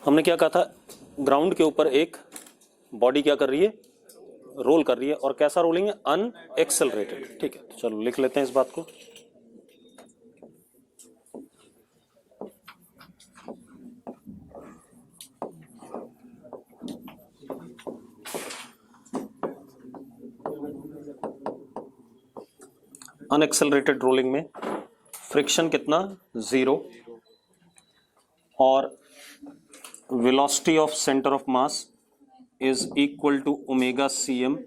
हमने क्या कहा था, ग्राउंड के ऊपर एक बॉडी क्या कर रही है, रोल कर रही है, और कैसा रोलिंग है, अनएक्सेलरेटेड। ठीक है, तो चलो लिख लेते हैं इस बात को। अनएक्सेलरेटेड रोलिंग में फ्रिक्शन कितना, 0, और velocity of centre of mass is equal to omega cm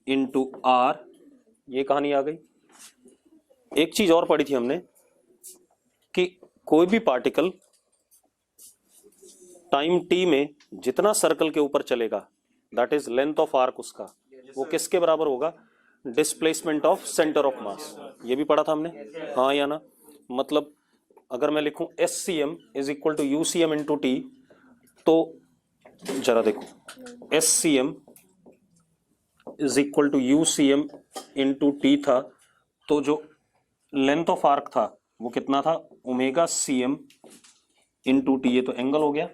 into R. ये कहानी आ गई। एक चीज और पढ़ी थी हमने कि कोई भी पार्टिकल टाइम t में जितना सर्कल के ऊपर चलेगा, that is length of arc उसका, वो किसके बराबर होगा, डिस्प्लेसमेंट ऑफ सेंटर ऑफ मास। ये भी पढ़ा था हमने, हाँ या ना। मतलब अगर मैं लिखूं SCM is equal to UCM into T, तो जरा देखो, SCM is equal to UCM into T था, तो जो लेंथ ऑफ आर्क था वो कितना था, ओमेगा CM इंटू टी, ये तो एंगल हो गया,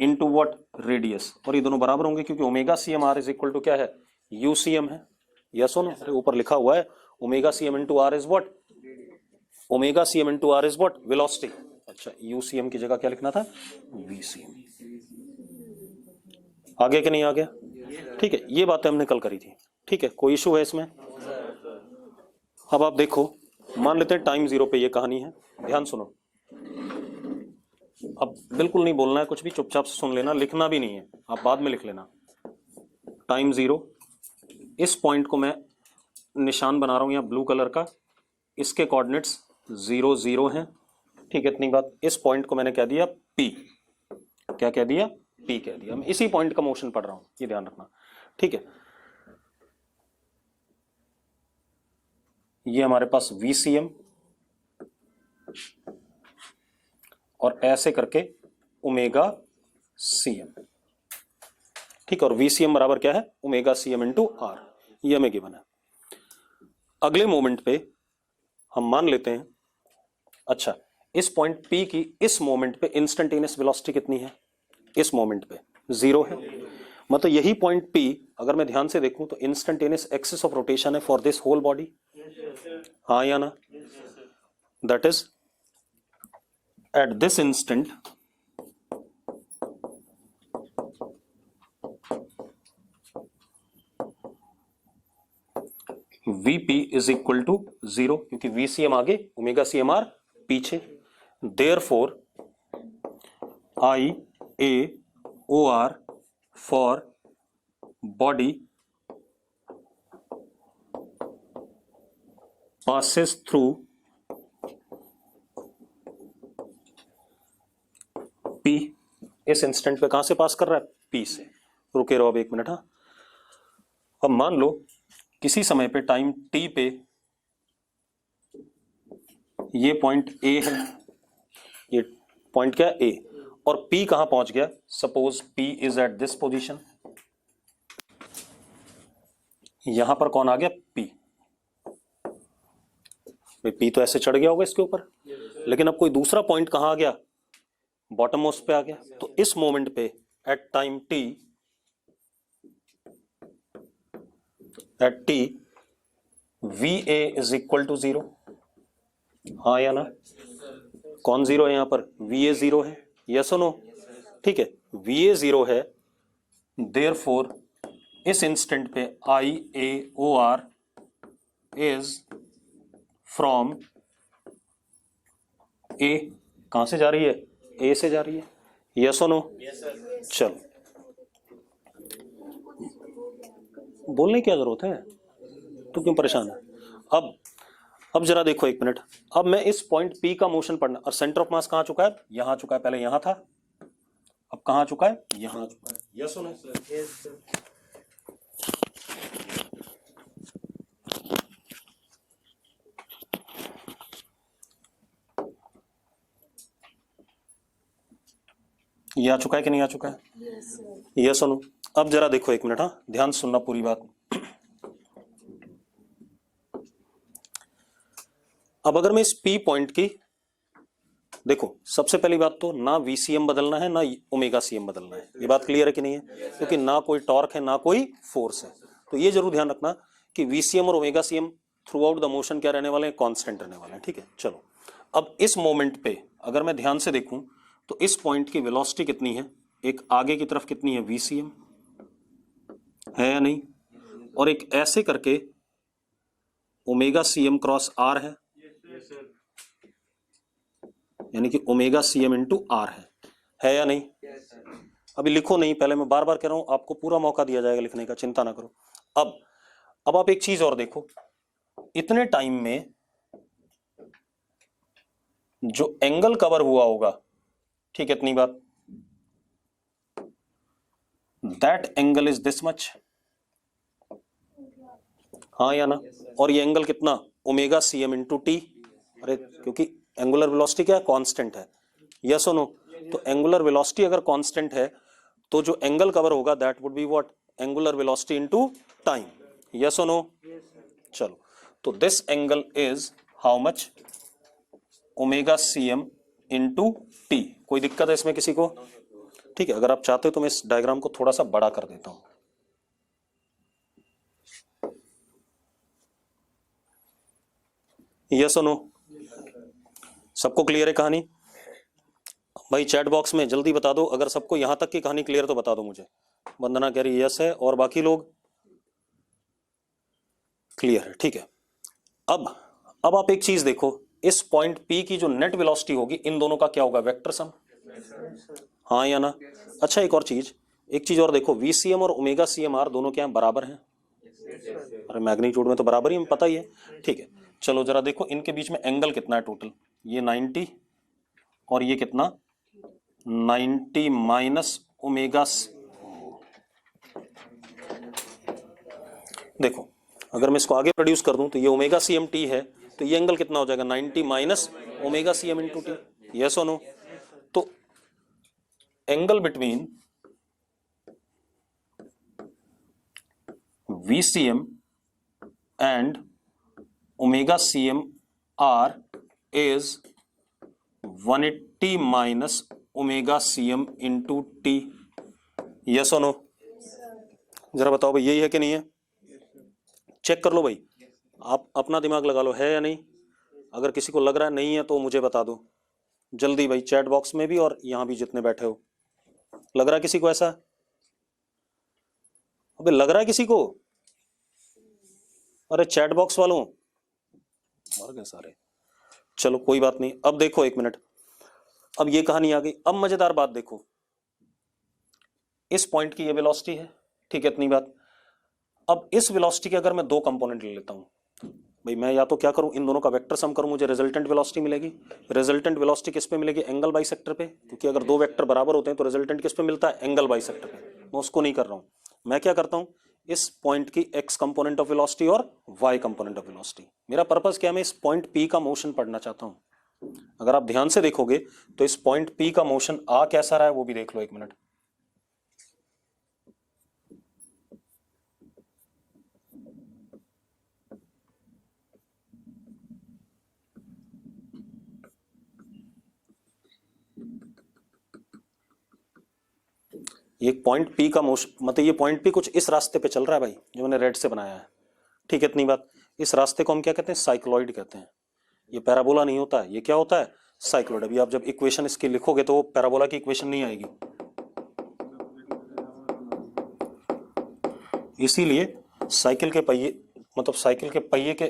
इंटू व्हाट, रेडियस, और ये दोनों बराबर होंगे क्योंकि omega CM R is equal to क्या है, UCM है। यस और नो? अरे ऊपर लिखा हुआ है omega CM into R is what, omega CM into R is what, velocity. अच्छा, UCM की जगह क्या लिखना था, VCM। आगे कि नहीं आ गया? ठीक है, ये बातें हमने कल करी थी। ठीक है, कोई इशू है इसमें? अब आप देखो, मान लेते हैं टाइम 0 पे ये कहानी है, ध्यान सुनो। अब बिल्कुल नहीं बोलना है कुछ भी, चुपचाप से सुन लेना, लिखना भी नहीं है, आप बाद में लिख लेना। टाइम 0, इस पॉइंट को मैं निशान बना रहा हूं यहाँ ब्लू कलर का, इसके कोऑर्डिनेट्स 0 0 हैं। ठीक है, इतनी बात। इस पॉइंट को मैंने क्या दिया, P। क्या कह दिया, P कह दिया। मैं इसी पॉइंट का मोशन पढ़ रहा हूं, ये ध्यान रखना। ठीक है, ये हमारे पास VCM, और ऐसे करके ओमेगा CM। ठीक है, और VCM बराबर क्या है, ओमेगा CM इंटू आर। ये हमें गिवन है। अगले मोमेंट पे हम मान लेते हैं, अच्छा, इस पॉइंट P की इस मोमेंट पे इंस्टेंटेनियस वेलोसिटी कितनी है, इस मोमेंट पे 0 है। मतलब यही पॉइंट P अगर मैं ध्यान से देखूं तो इंस्टेंटेनियस एक्सिस ऑफ रोटेशन है फॉर दिस होल बॉडी, हाँ या ना। That is at this instant Vp is equal to 0, क्योंकि VCM आगे, ओमेगा CM R पीछे। Therefore IAOR for body passes through P। इस इंस्टेंट पे कहां से पास कर रहा है, P से। रुके रहो अब 1 मिनट। हाँ, अब मान लो किसी समय पे टाइम T पे ये पॉइंट A है, ये पॉइंट क्या है, A, और P कहां पहुंच गया, suppose P is at this position, यहां पर कौन आ गया, P। P तो ऐसे चढ़ गया होगा इसके ऊपर, लेकिन अब कोई दूसरा पॉइंट कहां आ गया, बॉटम मोस्ट पे आ गया। तो इस मोमेंट पे at time T, at T VA is equal to 0, हाँ या ना। कौन 0 है यहां पर, VA 0 है, यस और नो। ठीक है, VA 0 है, देयरफॉर इस इंस्टेंट पे IAOR इज फ्रॉम A। कहां से जा रही है, A से जा रही है, यस और नो। चल, बोलने की क्या जरूरत है, तो क्यों परेशान है। अब जरा देखो 1 मिनट। अब मैं इस पॉइंट P का मोशन पढ़ना, और सेंटर ऑफ मास कहां चुका है, यहां चुका है, पहले यहां था, अब कहां चुका है, यहां चुका है, यस और नो। ये आ चुका है कि नहीं आ चुका है, यस और नो। अब जरा देखो 1 मिनट, हाँ ध्यान सुनना पूरी बात। अब अगर मैं इस P पॉइंट की देखो सबसे पहली बात तो ना VCM बदलना है ना ओमेगा CM बदलना है, ये बात क्लियर है कि नहीं है? क्योंकि ना कोई टॉर्क है ना कोई फोर्स है, तो ये जरूर ध्यान रखना कि VCM और omega CM through out the motion क्या रहने वाले हैं, कांस्टेंट रहने वाले हैं। ठीक है, चलो अब इस मोमेंट पे अगर मैं ध्यान से देखूं तो इस पॉइंट की वेलोसिटी कितनी है, एक आगे की तरफ कितनी है VCM है या नहीं, और एक ऐसे करके ओमेगा CM क्रॉस R है, यानी कि ओमेगा CM इंटू R है या नहीं? अभी लिखो नहीं, पहले मैं बार बार कह रहा हूं, आपको पूरा मौका दिया जाएगा लिखने का, चिंता ना करो। अब आप एक चीज और देखो, इतने टाइम में जो एंगल कवर हुआ होगा, ठीक है, इतनी बात, that angle is this much, हाँ या ना? और ये एंगल कितना, ओमेगा CM इंटू टी। अरे क्योंकि एंगुलर वेलोसिटी क्या है, कांस्टेंट है, यस और नो? तो एंगुलर वेलोसिटी अगर कांस्टेंट है तो जो एंगल कवर होगा that would be what, angular velocity into time, yes और नो? चलो, तो this angle is how much, omega CM into T. कोई दिक्कत है इसमें किसी को? ठीक है, अगर आप चाहते हो तो मैं इस डायग्राम को थोड़ा सा बड़ा कर देता हूं। यस और नो? सबको क्लियर है कहानी? भाई चैट बॉक्स में जल्दी बता दो, अगर सबको यहां तक की कहानी क्लियर तो बता दो मुझे। वंदना कह रही यस है, और बाकी लोग क्लियर है? ठीक है, अब आप एक चीज देखो, इस पॉइंट P की जो नेट वेलोसिटी होगी इन दोनों का क्या होगा, वेक्टर सम, हाँ या ना? अच्छा एक और चीज, एक चीज और देखो, VCM और ओमेगा CMR दोनों क्या बराबर हैं? अरे मैग्नीट्यूड में तो बराबर ही, हमें पता ही है। ठीक है, चलो जरा देखो इनके बीच में एंगल कितना है टोटल, ये 90 और ये कितना 90 माइनस ओमेगा। देखो अगर मैं इसको आगे प्रोड्यूस कर दूं तो ये ओमेगा CMT है, तो ये एंगल कितना हो जाएगा 90 minus omega CM into T, yes और नो? तो angle between VCM and omega CMR is 180 minus omega CM into T, yes or no? जरा बताओ भाई, यही है कि नहीं है? चेक कर लो भाई, आप अपना दिमाग लगा लो, है या नहीं? अगर किसी को लग रहा है नहीं है तो मुझे बता दो जल्दी भाई, चैट बॉक्स में भी और यहां भी जितने बैठे हो। लग रहा है किसी को ऐसा? अबे लग रहा है किसी को? अरे चैट बॉक्स वालों मर गए सारे। चलो कोई बात नहीं, अब देखो एक मिनट, अब ये कहानी आ गई। अब मजेदार बात देखो, इस पॉइंट की ये वेलोसिटी है, ठीक है, इतनी बात। अब इस वेलोसिटी के अगर मैं दो कंपोनेंट ले लेता हूं भाई, मैं या तो क्या करूं, इन दोनों का वेक्टर सम करूं, मुझे रिजल्टेंट वेलोसिटी मिलेगी। रिजल्टेंट वेलोसिटी किस पे मिलेगी, एंगल बाइसेक्टर पे, क्योंकि अगर दो वेक्टर बराबर होते हैं तो रिजल्टेंट किस पे मिलता है, एंगल बाइसेक्टर पे। मैं उसको नहीं कर रहा हूं, मैं क्या करता हूं, इस पॉइंट की x कंपोनेंट ऑफ वेलोसिटी और y कंपोनेंट ऑफ वेलोसिटी। मेरा पर्पस क्या है, मैं इस पॉइंट P का मोशन पढ़ना चाहता हूं। अगर आप ध्यान से देखोगे तो इस पॉइंट P का मोशन आ कैसा रहा है वो भी देख लो एक मिनट। ये पॉइंट P का मोशन, मतलब ये पॉइंट P कुछ इस रास्ते पे चल रहा है भाई, जो मैंने रेड से बनाया है, ठीक है, इतनी बात। इस रास्ते को हम क्या कहते हैं, साइक्लॉइड कहते हैं। ये पैराबोला नहीं होता है, ये क्या होता है, साइक्लॉइड। अभी आप जब इक्वेशन इसकी लिखोगे तो पैराबोला की इक्वेशन नहीं आएगी, इसीलिए साइकिल के पहिए, मतलब साइकिल के पहिए के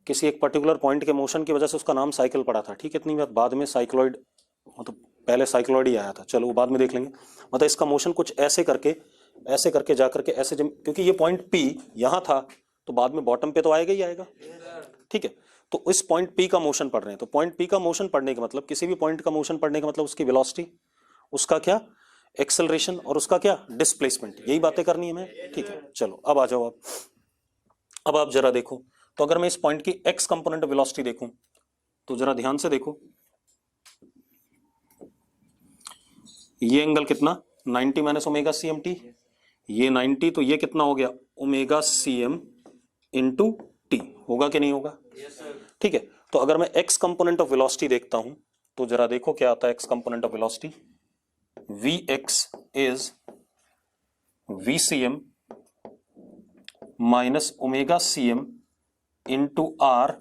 किसी एक पर्टिकुलर पॉइंट के मोशन की वजह से उसका नाम साइकिल पड़ा था, ठीक है, इतनी बात। बाद में साइक्लॉइड, मतलब पहले साइक्लॉइड ही आया था, चलो वो बाद में देख लेंगे। मतलब इसका मोशन कुछ ऐसे करके जा करके ऐसे, क्योंकि ये पॉइंट P यहां था तो बाद में बॉटम पे तो आएगा ही आएगा, ठीक है। तो इस पॉइंट P का मोशन पढ़ रहे हैं, तो पॉइंट P का मोशन पढ़ने का मतलब, किसी भी पॉइंट का मोशन पढ़ने का मतलब उसकी वेलोसिटी, उसका क्या एक्सेलरेशन, और उसका क्या डिस्प्लेसमेंट, यही बातें करनी है हमें, ठीक है। चलो अब आ जाओ आप, अब आप जरा देखो, तो अगर मैं इस पॉइंट की x कंपोनेंट वेलोसिटी देखूं तो जरा ध्यान से देखो, ये एंगल कितना 90 माइनस ओमेगा CMT, ये 90, तो ये कितना हो गया ओमेगा CM इंटू टी, होगा कि नहीं होगा, ठीक है। तो अगर मैं x कंपोनेंट ऑफ वेलोसिटी देखता हूं तो जरा देखो क्या आता है X component of velocity. V X is V C M minus omega C M into R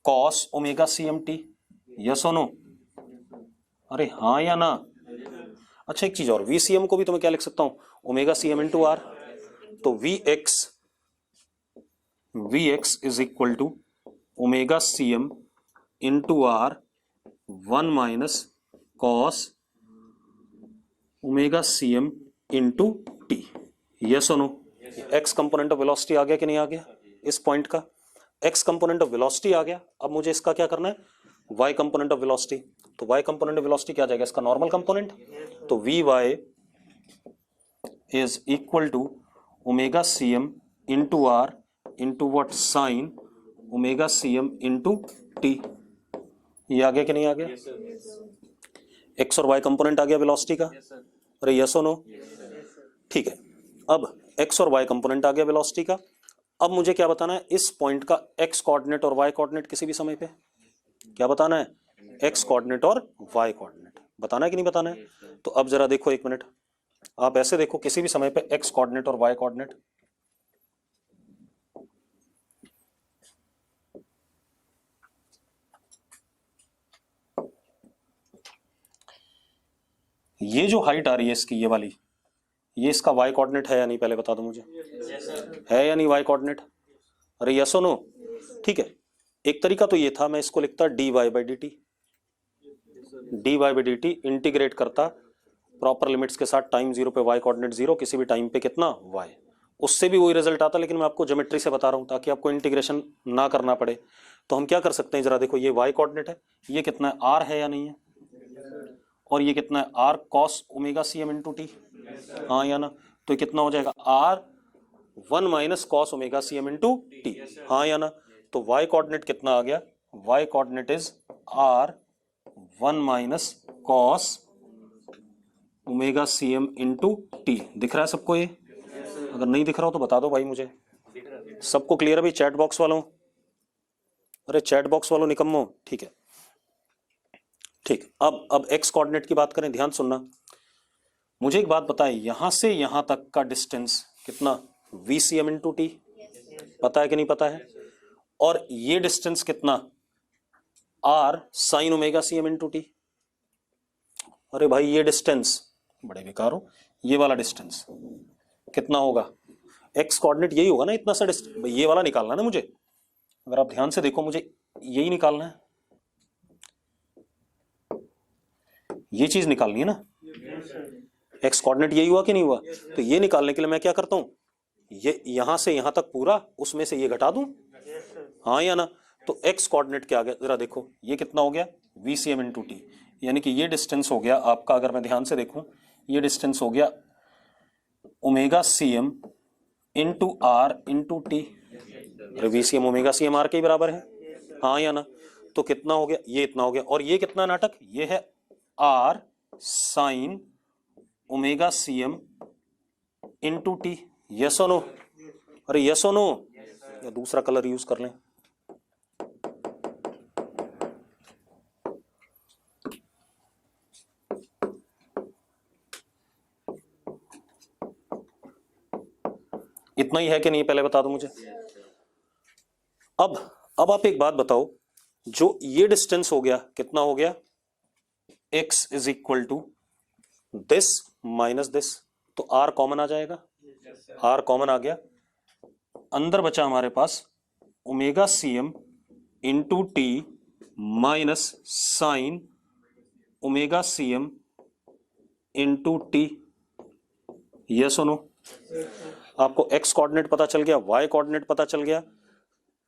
cos omega C M T. Yes और नो? अरे हाँ या ना? अच्छा एक चीज और, वी सी एम को भी तो मैं क्या लिख सकता हूं, omega C M into R. तो V X is equal to omega C M into R 1 minus cos omega C M into T. Yes और no? X component of velocity आ गया कि नहीं आ गया? इस पॉइंट का एक्स कंपोनेंट ऑफ वेलोसिटी आ गया। अब मुझे इसका क्या करना है, वाई कंपोनेंट ऑफ वेलोसिटी। तो वाई कंपोनेंट ऑफ वेलोसिटी क्या आ जाएगा, इसका नॉर्मल कंपोनेंट। तो V Y is equal to omega C M into R into what, sine omega C M into T. ये आ गया कि नहीं आ गया? एक्स और वाई कंपोनेंट आ गया वेलोसिटी का। अरे यस और नो? ठीक है, अब एक्स और वाई कंपोनेंट आ गया वेलोसिटी का। अब मुझे क्या बताना है, इस पॉइंट का एक्स कोऑर्डिनेट और वाई कोऑर्डिनेट किसी भी समय पे क्या बताना है, एक्स कोऑर्डिनेट और वाई कोऑर्डिनेट बताना है कि नहीं बताना है। तो अब जरा देखो एक मिनट, आप ऐसे देखो किसी भी समय पे एक्स कोऑर्डिनेट और वाई कोऑर्डिनेट, ये जो हाइट आ रही है इसकी, ये वाली, ये इसका वाई कोऑर्डिनेट है या नहीं, पहले बता दो मुझे। है या नहीं वाई कोऑर्डिनेट? अरे यस और नो? ठीक है, एक तरीका तो ये था, मैं इसको लिखता D Y by D T. D Y by D T integrate करता प्रॉपर लिमिट्स के साथ, टाइम जीरो पे वाई कोऑर्डिनेट जीरो, किसी भी टाइम पे कितना वाई, उससे भी वही रिजल्ट आता। लेकिन मैं आपको ज्योमेट्री से बता रहा हूं ताकि आपको इंटीग्रेशन ना करना पड़े। तो हम क्या कर सकते हैं, जरा देखो, ये वाई कोऑर्डिनेट है, ये कितना है, आर है या नहीं है, और ये कितना है, R cos omega C M into T. हाँ या ना? तो ये कितना हो जाएगा, R 1 minus cos omega C M into T. हाँ या ना? तो वाई कोऑर्डिनेट कितना आ गया, Y coordinate is R 1 minus cos omega C M into T. दिख रहा है सबको ये? अगर नहीं दिख रहा हो तो बता दो भाई मुझे। सबको क्लियर है भाई, चैट बॉक्स वालों? अरे चैट बॉक्स वालों निकम्मो, ठीक है ठीक। अब एक्स कोऑर्डिनेट की बात करें, ध्यान सुनना। मुझे एक बात बताएं, यहां से यहां तक का डिस्टेंस कितना, V C M into T, पता है कि नहीं पता है? और ये डिस्टेंस कितना, R sine omega C M into T. अरे भाई ये डिस्टेंस, बड़े बेकार हो, ये वाला डिस्टेंस कितना होगा, एक्स कोऑर्डिनेट यही होगा ना, इतना सा डिस्टेंस, ये वाला निकालना है ना मुझे। अगर आप ध्यान से देखो, मुझे यही निकालना है, ये चीज निकालनी है ना। एक्स कोऑर्डिनेट यही हुआ कि नहीं हुआ? तो ये निकालने के लिए मैं क्या करता हूं, ये यहां से यहां तक पूरा, उसमें से ये घटा दूं। हाँ या ना? तो एक्स कोऑर्डिनेट क्या आ गया, जरा देखो, ये कितना हो गया, V C M into T. यानी कि ये डिस्टेंस हो गया आपका, अगर मैं ध्यान से देखूं, ये डिस्टेंस हो गया omega C M into R into T. V C M omega C M R के बराबर है। हाँ या ना? तो कितना हो गया, ये इतना हो गया, और ये कितना नाटक, ये है R sine omega C M into T. Yes और नो? अरे यस और नो? या दूसरा कलर यूज कर लें, इतना ही है कि नहीं, पहले बता दो मुझे। अब आप एक बात बताओ, जो ये डिस्टेंस हो गया, कितना हो गया, x is equal to this minus this, तो r कॉमन आ जाएगा, r कॉमन आ गया, अंदर बचा हमारे पास omega C M into T minus sine omega C M into T. ये सुनो, आपको x कोऑर्डिनेट पता चल गया, y कोऑर्डिनेट पता चल गया,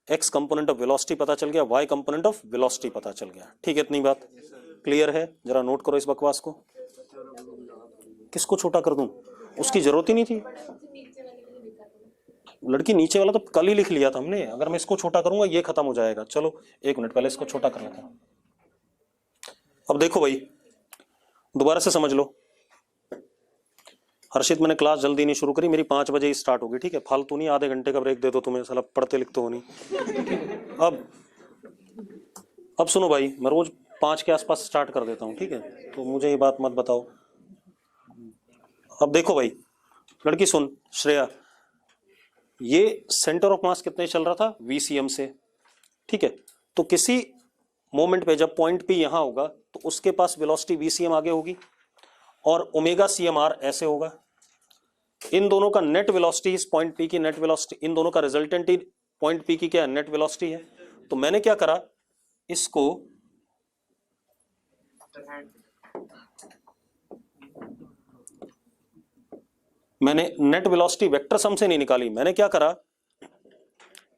x कंपोनेंट ऑफ वेलोसिटी पता चल गया, y कंपोनेंट ऑफ वेलोसिटी पता चल गया। ठीक है, इतनी बात क्लियर है? जरा नोट करो इस बकवास को। किसको छोटा कर दूं, उसकी जरूरत ही नहीं थी। लड़की नीचे वाला तो कल ही लिख लिया था हमने, अगर मैं इसको छोटा करूंगा ये खत्म हो जाएगा। चलो एक मिनट, पहले इसको छोटा कर लेता हूं। अब देखो भाई, दोबारा से समझ लो। हर्षित, मैंने क्लास जल्दी नहीं शुरू करी, मेरी 5 बजे ही स्टार्ट होगी, ठीक है? फालतू नहीं, आधे घंटे का ब्रेक दे दो तुम्हें, साला पढ़ते लिखते हो नहीं। अब सुनो भाई, मैं रोज 5 के आसपास स्टार्ट कर देता हूँ, ठीक है? तो मुझे ये बात मत बताओ। अब देखो भाई, लड़की सुन, श्रेया, ये सेंटर ऑफ मास कितने चल रहा था? VCM से, ठीक है? तो किसी मोमेंट पे जब पॉइंट P यहां होगा तो उसके पास वेलोसिटी VCM आगे होगी और ओमेगा CMR ऐसे होगा। इन दोनों का नेट वेलोसिटी, इस पॉइंट P की नेट वेलोसिटी, इन दोनों का रिजल्टेंट ही पॉइंट P की क्या है? नेट वेलोसिटी है। तो मैंने क्या करा, इसको मैंने नेट वेलोसिटी वेक्टर सम से नहीं निकाली, मैंने क्या करा,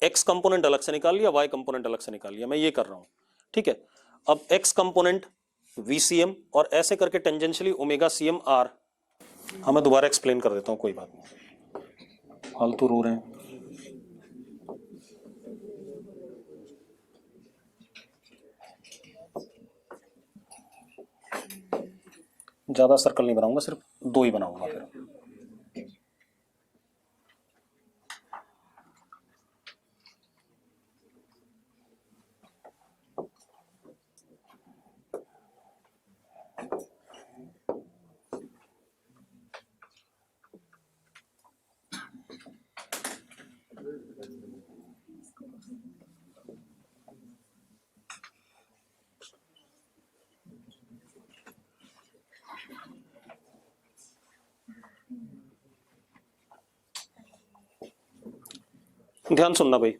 x कंपोनेंट अलग से निकाल लिया, y कंपोनेंट अलग से निकाल लिया। मैं ये कर रहा हूं, ठीक है? अब x कंपोनेंट VCM और ऐसे करके टेंजेंशियली ओमेगा CMR। हाँ, मैं दोबारा एक्सप्लेन कर देता हूं, कोई बात नहीं, फालतू रो रहे हैं। ज्यादा सर्कल नहीं बनाऊंगा, सिर्फ 2 ही बनाऊंगा फिर। ध्यान सुनना भाई,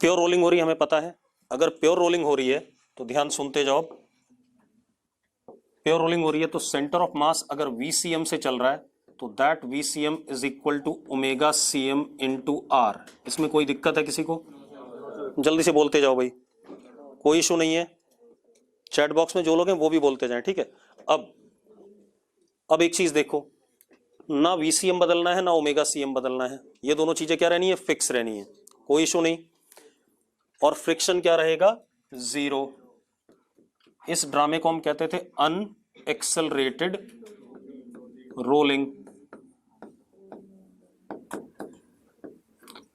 प्योर रोलिंग हो रही है हमें पता है। अगर प्योर रोलिंग हो रही है तो ध्यान सुनते जाओ, प्योर रोलिंग हो रही है तो सेंटर ऑफ मास अगर VCM से चल रहा है तो that VCM is equal to omega CM into R। इसमें कोई दिक्कत है किसी को? जल्दी से बोलते जाओ भाई, कोई इशू नहीं है। चैट बॉक्स में जो लोग हैं वो भी बोलते जाएं, ठीक है? अब एक चीज देखो, ना VCM बदलना है ना ओमेगा CM बदलना है, ये दोनों चीजें क्या रहनी है? फिक्स रहनी है, कोई इशू नहीं। और फ्रिक्शन क्या रहेगा? 0। इस ड्रामे को हम कहते थे अनएक्सेलरेटेड रोलिंग,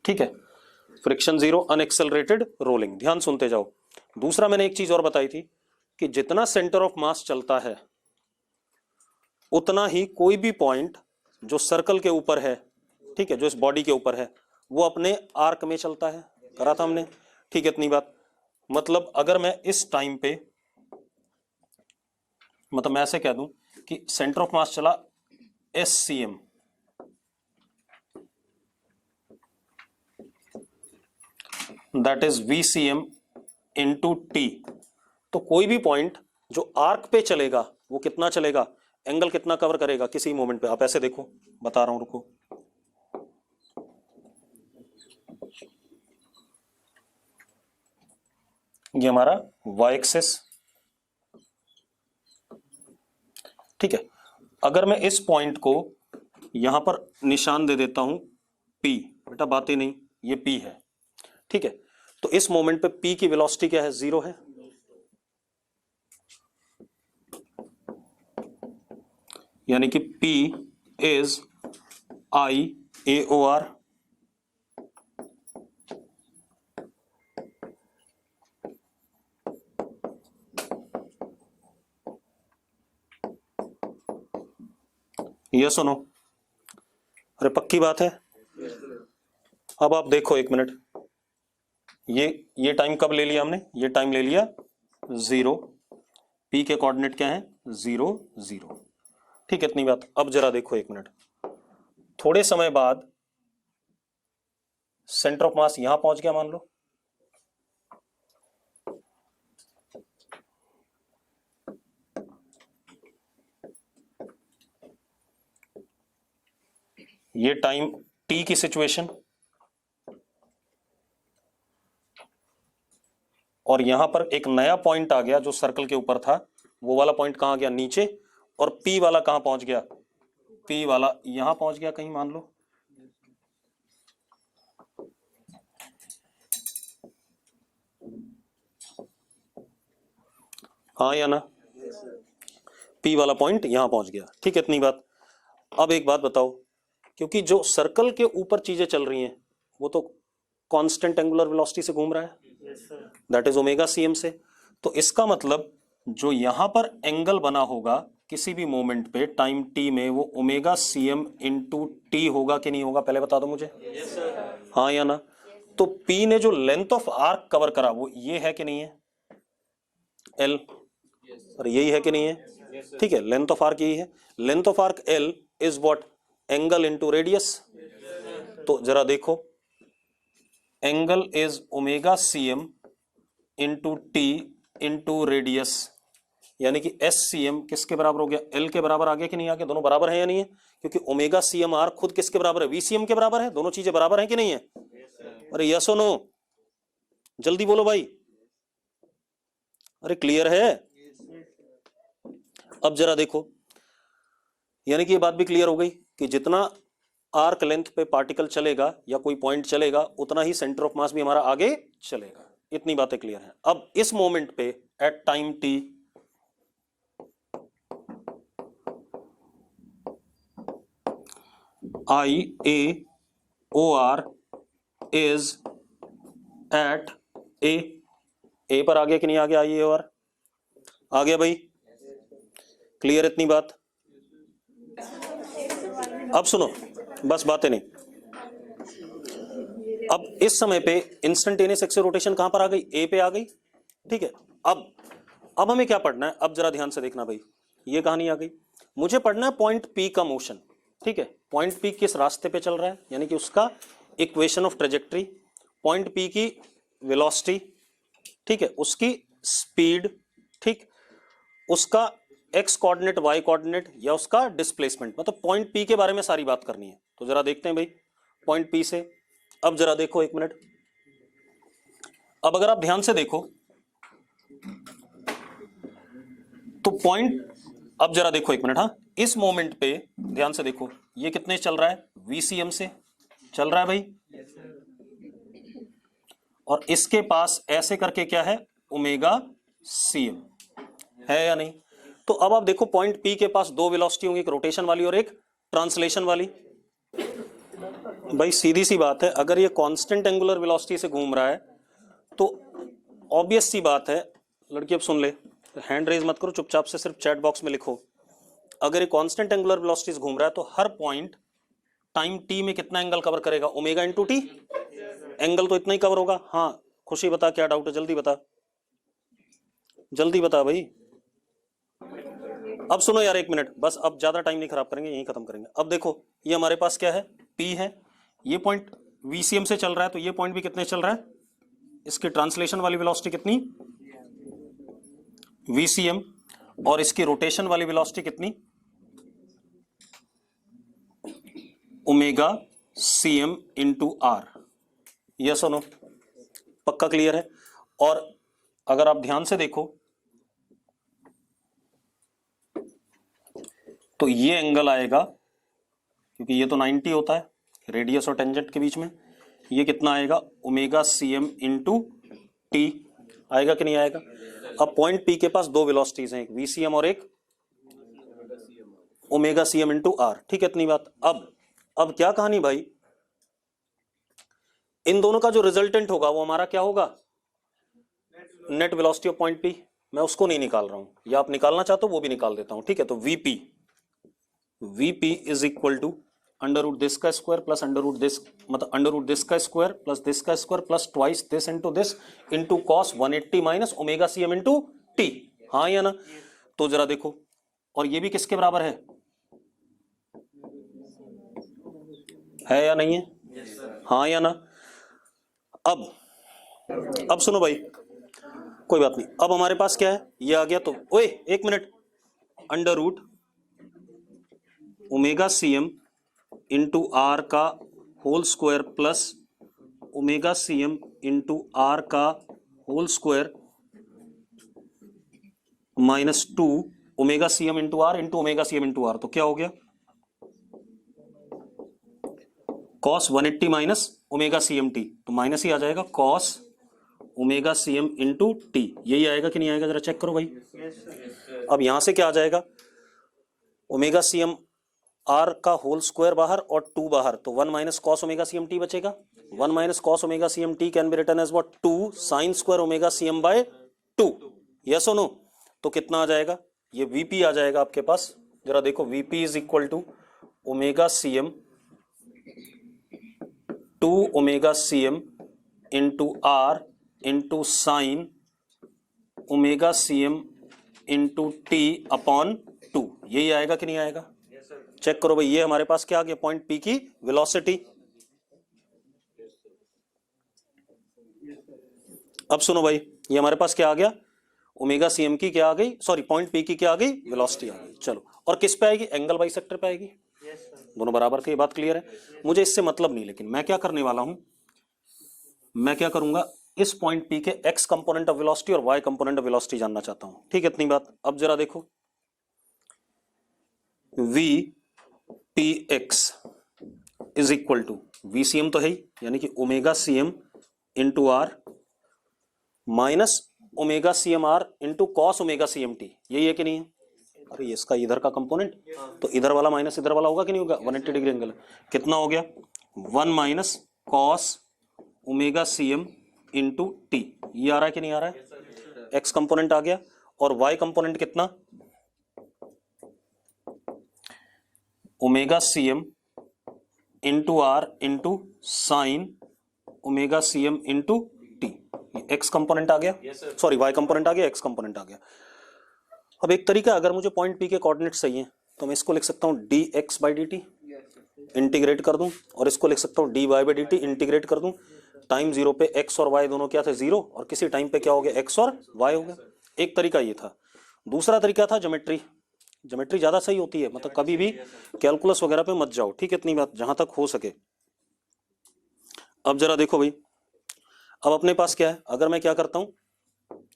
ठीक है? Friction 0, unaccelerated rolling. ध्यान सुनते जाओ। दूसरा मैंने एक चीज और बताई थी कि जितना सेंटर ऑफ मास चलता है उतना ही कोई भी पॉइंट जो सर्कल के ऊपर है, ठीक है, जो इस बॉडी के ऊपर है, वो अपने आर्क में चलता है। करा था हमने, ठीक है? इतनी बात। मतलब अगर मैं इस टाइम पे, मतलब मैं ऐसे कह दूं कि सेंटर ऑफ मास चला SCM, that is VCM into T, तो कोई भी पॉइंट जो आर्क पे चलेगा वो कितना चलेगा? एंगल कितना कवर करेगा किसी मोमेंट पे? आप ऐसे देखो, बता रहा हूं, रुको। ये हमारा y एक्सिस, ठीक है? अगर मैं इस पॉइंट को यहां पर निशान दे देता हूं P, बेटा बात ही नहीं, ये P है, ठीक है? तो इस मोमेंट पे P की वेलोसिटी क्या है? 0 है। यानी कि P इज IAOR, ये सुनो, अरे पक्की बात है। अब आप देखो एक मिनट, ये टाइम कब ले लिया हमने? ये टाइम ले लिया 0, P के कोऑर्डिनेट क्या है? 0 0, ठीक है? इतनी बात। अब जरा देखो एक मिनट, थोड़े समय बाद सेंटर ऑफ मास यहां पहुंच गया मान लो, ये टाइम T की सिचुएशन, और यहां पर एक नया पॉइंट आ गया जो सर्कल के ऊपर था, वो वाला पॉइंट कहां गया? नीचे। और P वाला कहां पहुंच गया? P वाला यहां पहुंच गया कहीं मान लो, हाँ या ना? P वाला पॉइंट यहां पहुंच गया, ठीक है? इतनी बात। अब एक बात बताओ, क्योंकि जो सर्कल के ऊपर चीजें चल रही हैं वो तो कांस्टेंट एंगुलर वेलोसिटी से घूम रहा है, दैट इज ओमेगा CM से, तो इसका मतलब जो यहां पर एंगल बना होगा किसी भी मोमेंट पे टाइम टी में, वो omega C M into T होगा कि नहीं होगा, पहले बता दो मुझे। हाँ या ना? तो पी ने जो लेंथ ऑफ आर्क कवर करा वो ये है कि नहीं है, एल, और यही है कि नहीं है, ठीक है, लेंथ ऑफ आर्क यही है। Length of arc L is what, angle into radius. तो जरा देखो, angle is omega C M into T into radius, यानी कि एस सी एम किसके बराबर हो गया, एल के बराबर आ गया कि नहीं आ गया, दोनों बराबर है या नहीं है, क्योंकि ओमेगा सी एम आर खुद किसके बराबर है, वीसीएम के बराबर है, दोनों चीजें बराबर है कि नहीं है। अरे यस और नो, जल्दी बोलो भाई, अरे क्लियर है। अब जरा देखो, यानी कि ये बात भी क्लियर हो गई कि जितना आर्क लेंथ पे पार्टिकल चलेगा या कोई पॉइंट चलेगा उतना ही सेंटर ऑफ मास भी हमारा आगे चलेगा, इतनी बातें क्लियर हैं। अब इस मोमेंट पे at time T I A O R is at A पर आ गया कि नहीं आ गया, आई ए ओ आर आ गया भाई, क्लियर इतनी बात। अब सुनो, बस बातें नहीं। अब इस समय पे इंस्टेंटेनियस एक्सियल रोटेशन कहां पर आ गई, ए पे आ गई, ठीक है। अब हमें क्या पढ़ना है, अब जरा ध्यान से देखना भाई, ये कहानी आ गई, मुझे पढ़ना है पॉइंट पी का मोशन, ठीक है। पॉइंट पी किस रास्ते पे चल रहा है, यानी कि उसका equation of trajectory, point P की वेलोसिटी, ठीक है, उसकी स्पीड, ठीक, उसका एक्स कोऑर्डिनेट वाई कोऑर्डिनेट या उसका डिस्प्लेसमेंट, मतलब पॉइंट पी के बारे में सारी बात करनी है। तो जरा देखते हैं भाई पॉइंट पी से। अब जरा देखो एक मिनट, अब अगर आप ध्यान से देखो तो पॉइंट, अब जरा देखो एक मिनट, हाँ, इस मोमेंट पे ध्यान से देखो, ये कितने चल रहा है, वीसीएम से चल रहा है भाई, और इसके पास ऐसे करके क्या है, ओमेगा सीएम है या नहीं। तो अब आप देखो पॉइंट पी के पास दो वेलोसिटी होंगी, एक रोटेशन वाली और एक ट्रांसलेशन वाली। भाई सीधी सी बात है, अगर ये कांस्टेंट एंगुलर वेलोसिटी से घूम रहा है तो ऑब्वियस सी बात है, लड़की अब सुन ले, हैंड रेज मत करो, चुपचाप से सिर्फ चैट बॉक्स में लिखो। अगर ये कांस्टेंट एंगुलर वेलोसिटी से घूम रहा है तो हर पॉइंट टाइम टी में कितना एंगल कवर करेगा, ओमेगा इंटू टी, एंगल तो इतना ही कवर होगा। हाँ खुशी बता, क्या डाउट है, जल्दी बता, जल्दी बता भाई। अब सुनो यार एक मिनट बस, अब ज्यादा टाइम नहीं खराब करेंगे, यहीं खत्म करेंगे। अब देखो ये हमारे पास क्या है, पी है, ये पॉइंट वीसीएम से चल रहा है, तो ये पॉइंट भी कितने चल रहा है, इसकी ट्रांसलेशन वाली वेलोसिटी कितनी, वीसीएम, और इसकी रोटेशन वाली वेलोसिटी कितनी, omega CM into R. Yes सुनो, पक्का क्लियर है। और अगर आप ध्यान से देखो तो ये एंगल आएगा, क्योंकि ये तो 90 होता है रेडियस और टेंजेंट के बीच में, ये कितना आएगा, ओमेगा सीएम इंटू टी आएगा कि नहीं आएगा। अब पॉइंट पी के पास दो वेलोसिटीज हैं, एक वीसीएम और एक ओमेगा सीएम इंटू आर, ठीक है, इतनी बात। अब क्या कहानी भाई, इन दोनों का जो रिजल्टेंट होगा वो हमारा क्या होगा, net velocity of point P. मैं उसको नहीं निकाल रहा हूं, या आप निकालना चाहते हो वो भी निकाल देता हूं, ठीक है। तो VP is equal to under root this का square plus under root this, मतलब अंडर रूट दिस का स्क्वायर प्लस दिस का square plus twice this into this into cos 180 minus omega CM into T, हाँ या ना। तो जरा देखो, और ये भी किसके बराबर है या नहीं है, हाँ या ना। अब सुनो भाई, कोई बात नहीं, अब हमारे पास क्या है, ये आ गया, तो ओए एक minute, under root omega CM into R का whole square plus omega CM into R का whole square minus 2 omega CM into R into omega CM into R, तो क्या हो गया, cos 180 minus omega CM T, तो minus ही आ जाएगा, cos omega CM into T, यही आएगा कि नहीं आएगा, जरा चेक करो भाई। अब यहां से क्या आ जाएगा, ओमेगा सीएम आर का होल स्क्वायर बाहर और 2 बाहर, तो 1 minus cos omega CM T बचेगा। 1 minus cos omega CM T can be written as what, 2 sine square omega CM by 2, yes और नो? तो कितना आ जाएगा, ये वीपी आ जाएगा आपके पास, जरा देखो, VP is equal to omega C M two omega C M into R into sine omega C M into T upon 2। यही आएगा कि नहीं आएगा? चेक करो भाई, ये हमारे पास क्या आ गया, पॉइंट पी की वेलोसिटी। अब सुनो भाई, ये हमारे पास क्या आ गया, ओमेगा सी एम की क्या आ गई, सॉरी पॉइंट पी की क्या आ गई, वेलोसिटी आ गई। चलो, और किस पे आएगी, एंगल बाइसेक्टर पे आएगी। दोनों बराबर थे, ये बात क्लियर है। मुझे इससे मतलब नहीं, लेकिन मैं क्या करने वाला हूं, मैं क्या करूंगा, इस पॉइंट पी के एक्स कंपोनेंट ऑफ वेलोसिटी और वाई कंपोनेंट ऑफ वेलोसिटी जानना चाहता हूं। ठीक है, इतनी बात। अब जरा देखो, V P X is equal to V C M तो है ही, यानी कि omega C M into R minus omega C M R into cos omega C M T. यही है कि नहीं है? अरे इसका इधर का कंपोनेंट, तो इधर वाला माइनस इधर वाला होगा कि नहीं होगा, 180 डिग्री एंगल। कितना हो गया, 1 minus cos omega C M into T. ये आ रहा है कि नहीं आ रहा है? एक्स कंपोनेंट आ गया, और वाई कंपोनेंट कितना, omega C M into R into sine omega C M into T. X component आ गया, सॉरी वाई कंपोनेंट आ गया, एक्स कंपोनेंट आ गया। अब एक तरीका, अगर मुझे पॉइंट पी के कोऑर्डिनेट चाहिए तो मैं इसको लिख सकता हूं D X by D T, integrate कर दूं, और इसको लिख सकता हूं D Y by D T, integrate कर दूं। टाइम जीरो पे एक्स और वाई दोनों क्या थे, जीरो, और किसी टाइम पे क्या हो गया, एक्स और वाई हो गया। एक तरीका ये था। दूसरा तरीका था ज्योमेट्री। ज्योमेट्री ज्यादा सही होती है, मतलब कभी भी कैलकुलस वगैरह पे मत जाओ, ठीक है, इतनी बात, जहां तक हो सके। अब जरा देखो भाई, अब अपने पास क्या है, अगर मैं क्या करता हूं,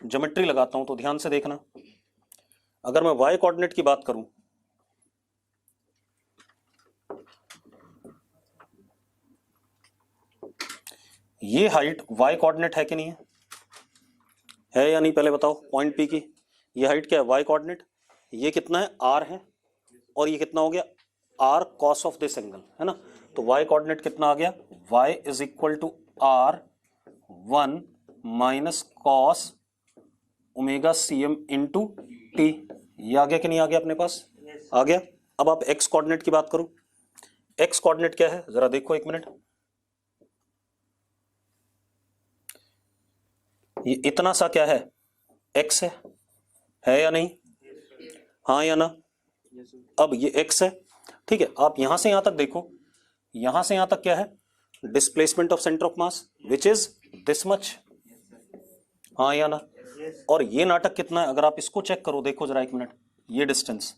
ज्योमेट्री लगाता हूं, तो ध्यान से देखना, अगर मैं वाई कोऑर्डिनेट की बात करूं, ये हाइट वाई कोऑर्डिनेट है कि नहीं है या नहीं, पहले बताओ। पॉइंट पी की ये हाइट क्या है, वाई कोऑर्डिनेट। ये कितना है, आर है, और ये कितना हो गया, R cos of this angle, है ना। तो वाई कोऑर्डिनेट कितना आ गया, Y is equal to R 1 minus cos omega C M into T. ये आ गया कि नहीं आ गया अपने पास, आ गया। अब आप एक्स कोऑर्डिनेट की बात करो, एक्स कोऑर्डिनेट क्या है, जरा देखो एक मिनट। ये इतना सा क्या है, एक्स है या नहीं, हाँ या ना। अब ये एक्स है, ठीक है। आप यहां से यहां तक देखो, यहां से यहां तक क्या है, displacement of centre of mass which is this much, हाँ या ना। और ये नाटक कितना है, अगर आप इसको चेक करो, देखो जरा एक मिनट, ये डिस्टेंस,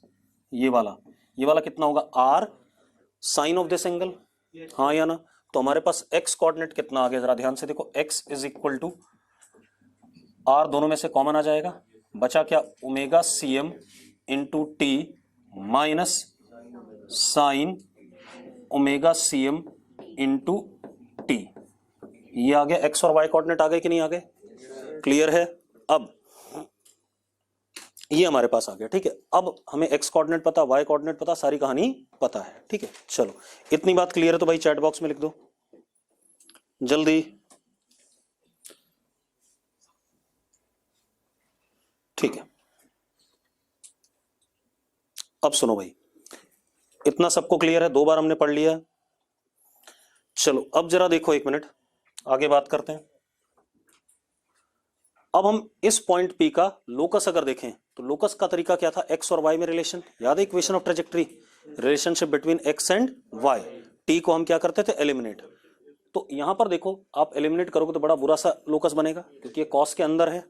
ये वाला कितना होगा, R sine of this angle, हाँ या ना। तो हमारे पास एक्स कोऑर्डिनेट कितना आ गया, जरा ध्यान से देखो, X is equal to R, दोनों में से कॉमन आ जाएगा, बचा क्या, omega C M into T minus sine omega C M into T. ये आ गया, एक्स और वाई कोऑर्डिनेट आ गए कि नहीं आ गए, क्लियर है। अब ये हमारे पास आ गया, ठीक है। अब हमें एक्स कोऑर्डिनेट पता, वाई कोऑर्डिनेट पता, सारी कहानी पता है, ठीक है। चलो, इतनी बात क्लियर है तो भाई चैट बॉक्स में लिख दो जल्दी, ठीक है। अब सुनो भाई, इतना सबको क्लियर है, 2 बार हमने पढ़ लिया है। चलो अब जरा देखो एक मिनट, आगे बात करते हैं। अब हम इस पॉइंट पी का लोकस अगर देखें, तो लोकस का तरीका क्या था, एक्स और वाई में रिलेशन, याद है equation of trajectory, relationship between X and Y. T को हम क्या करते थे, एलिमिनेट। तो यहां पर देखो, आप एलिमिनेट करोगे तो बड़ा बुरा सा लोकस बनेगा, क्योंकि ये कॉस के अंदर है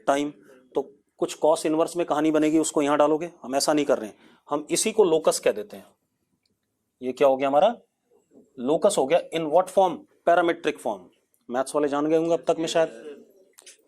टाइम, तो कुछ कॉस इनवर्स में कहानी बनेगी, उसको यहां डालोगे। हम ऐसा नहीं कर रहे हैं, हम इसी को लोकस कह देते हैं। ये क्या हो गया हमारा, लोकस हो गया। In what form, parametric form. Maths वाले जान गए होंगे अब तक में शायद,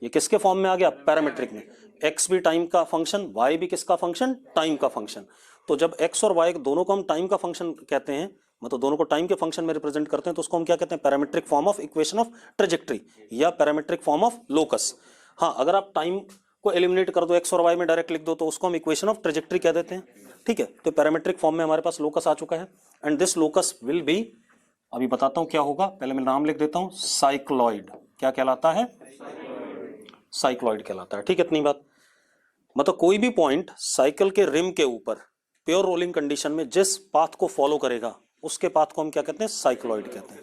ये किसके फॉर्म में आ गया, पैरामेट्रिक में। एक्स भी टाइम का फंक्शन, वाई भी किसका फंक्शन, टाइम का फंक्शन। तो जब एक्स और वाई दोनों को हम टाइम का फंक्शन कहते हैं, मतलब दोनों को टाइम के फंक्शन में रिप्रेजेंट करते हैं, तो उसको हम क्या कहते हैं, parametric form of equation of trajectory, या पैरामेट्रिक फॉर्म ऑफ लोकस। हाँ, अगर आप टाइम को एलिमिनेट कर दो, एक्स और वाई में डायरेक्ट लिख दो, तो उसको हम इक्वेशन ऑफ ट्रेजेक्टरी कह देते हैं, ठीक है। तो पैरामेट्रिक फॉर्म में हमारे पास लोकस आ चुका है, and this locus will be, अभी बताता हूं क्या होगा, पहले मैं नाम लिख देता हूं, साइक्लॉइड। क्या कहलाता है, साइक्लॉइड कहलाता है, ठीक है, इतनी बात। मतलब कोई भी पॉइंट साइकिल के रिम के ऊपर प्योर रोलिंग कंडीशन में जिस पाथ को फॉलो करेगा उसके पाथ को हम क्या कहते हैं, साइक्लॉइड कहते हैं।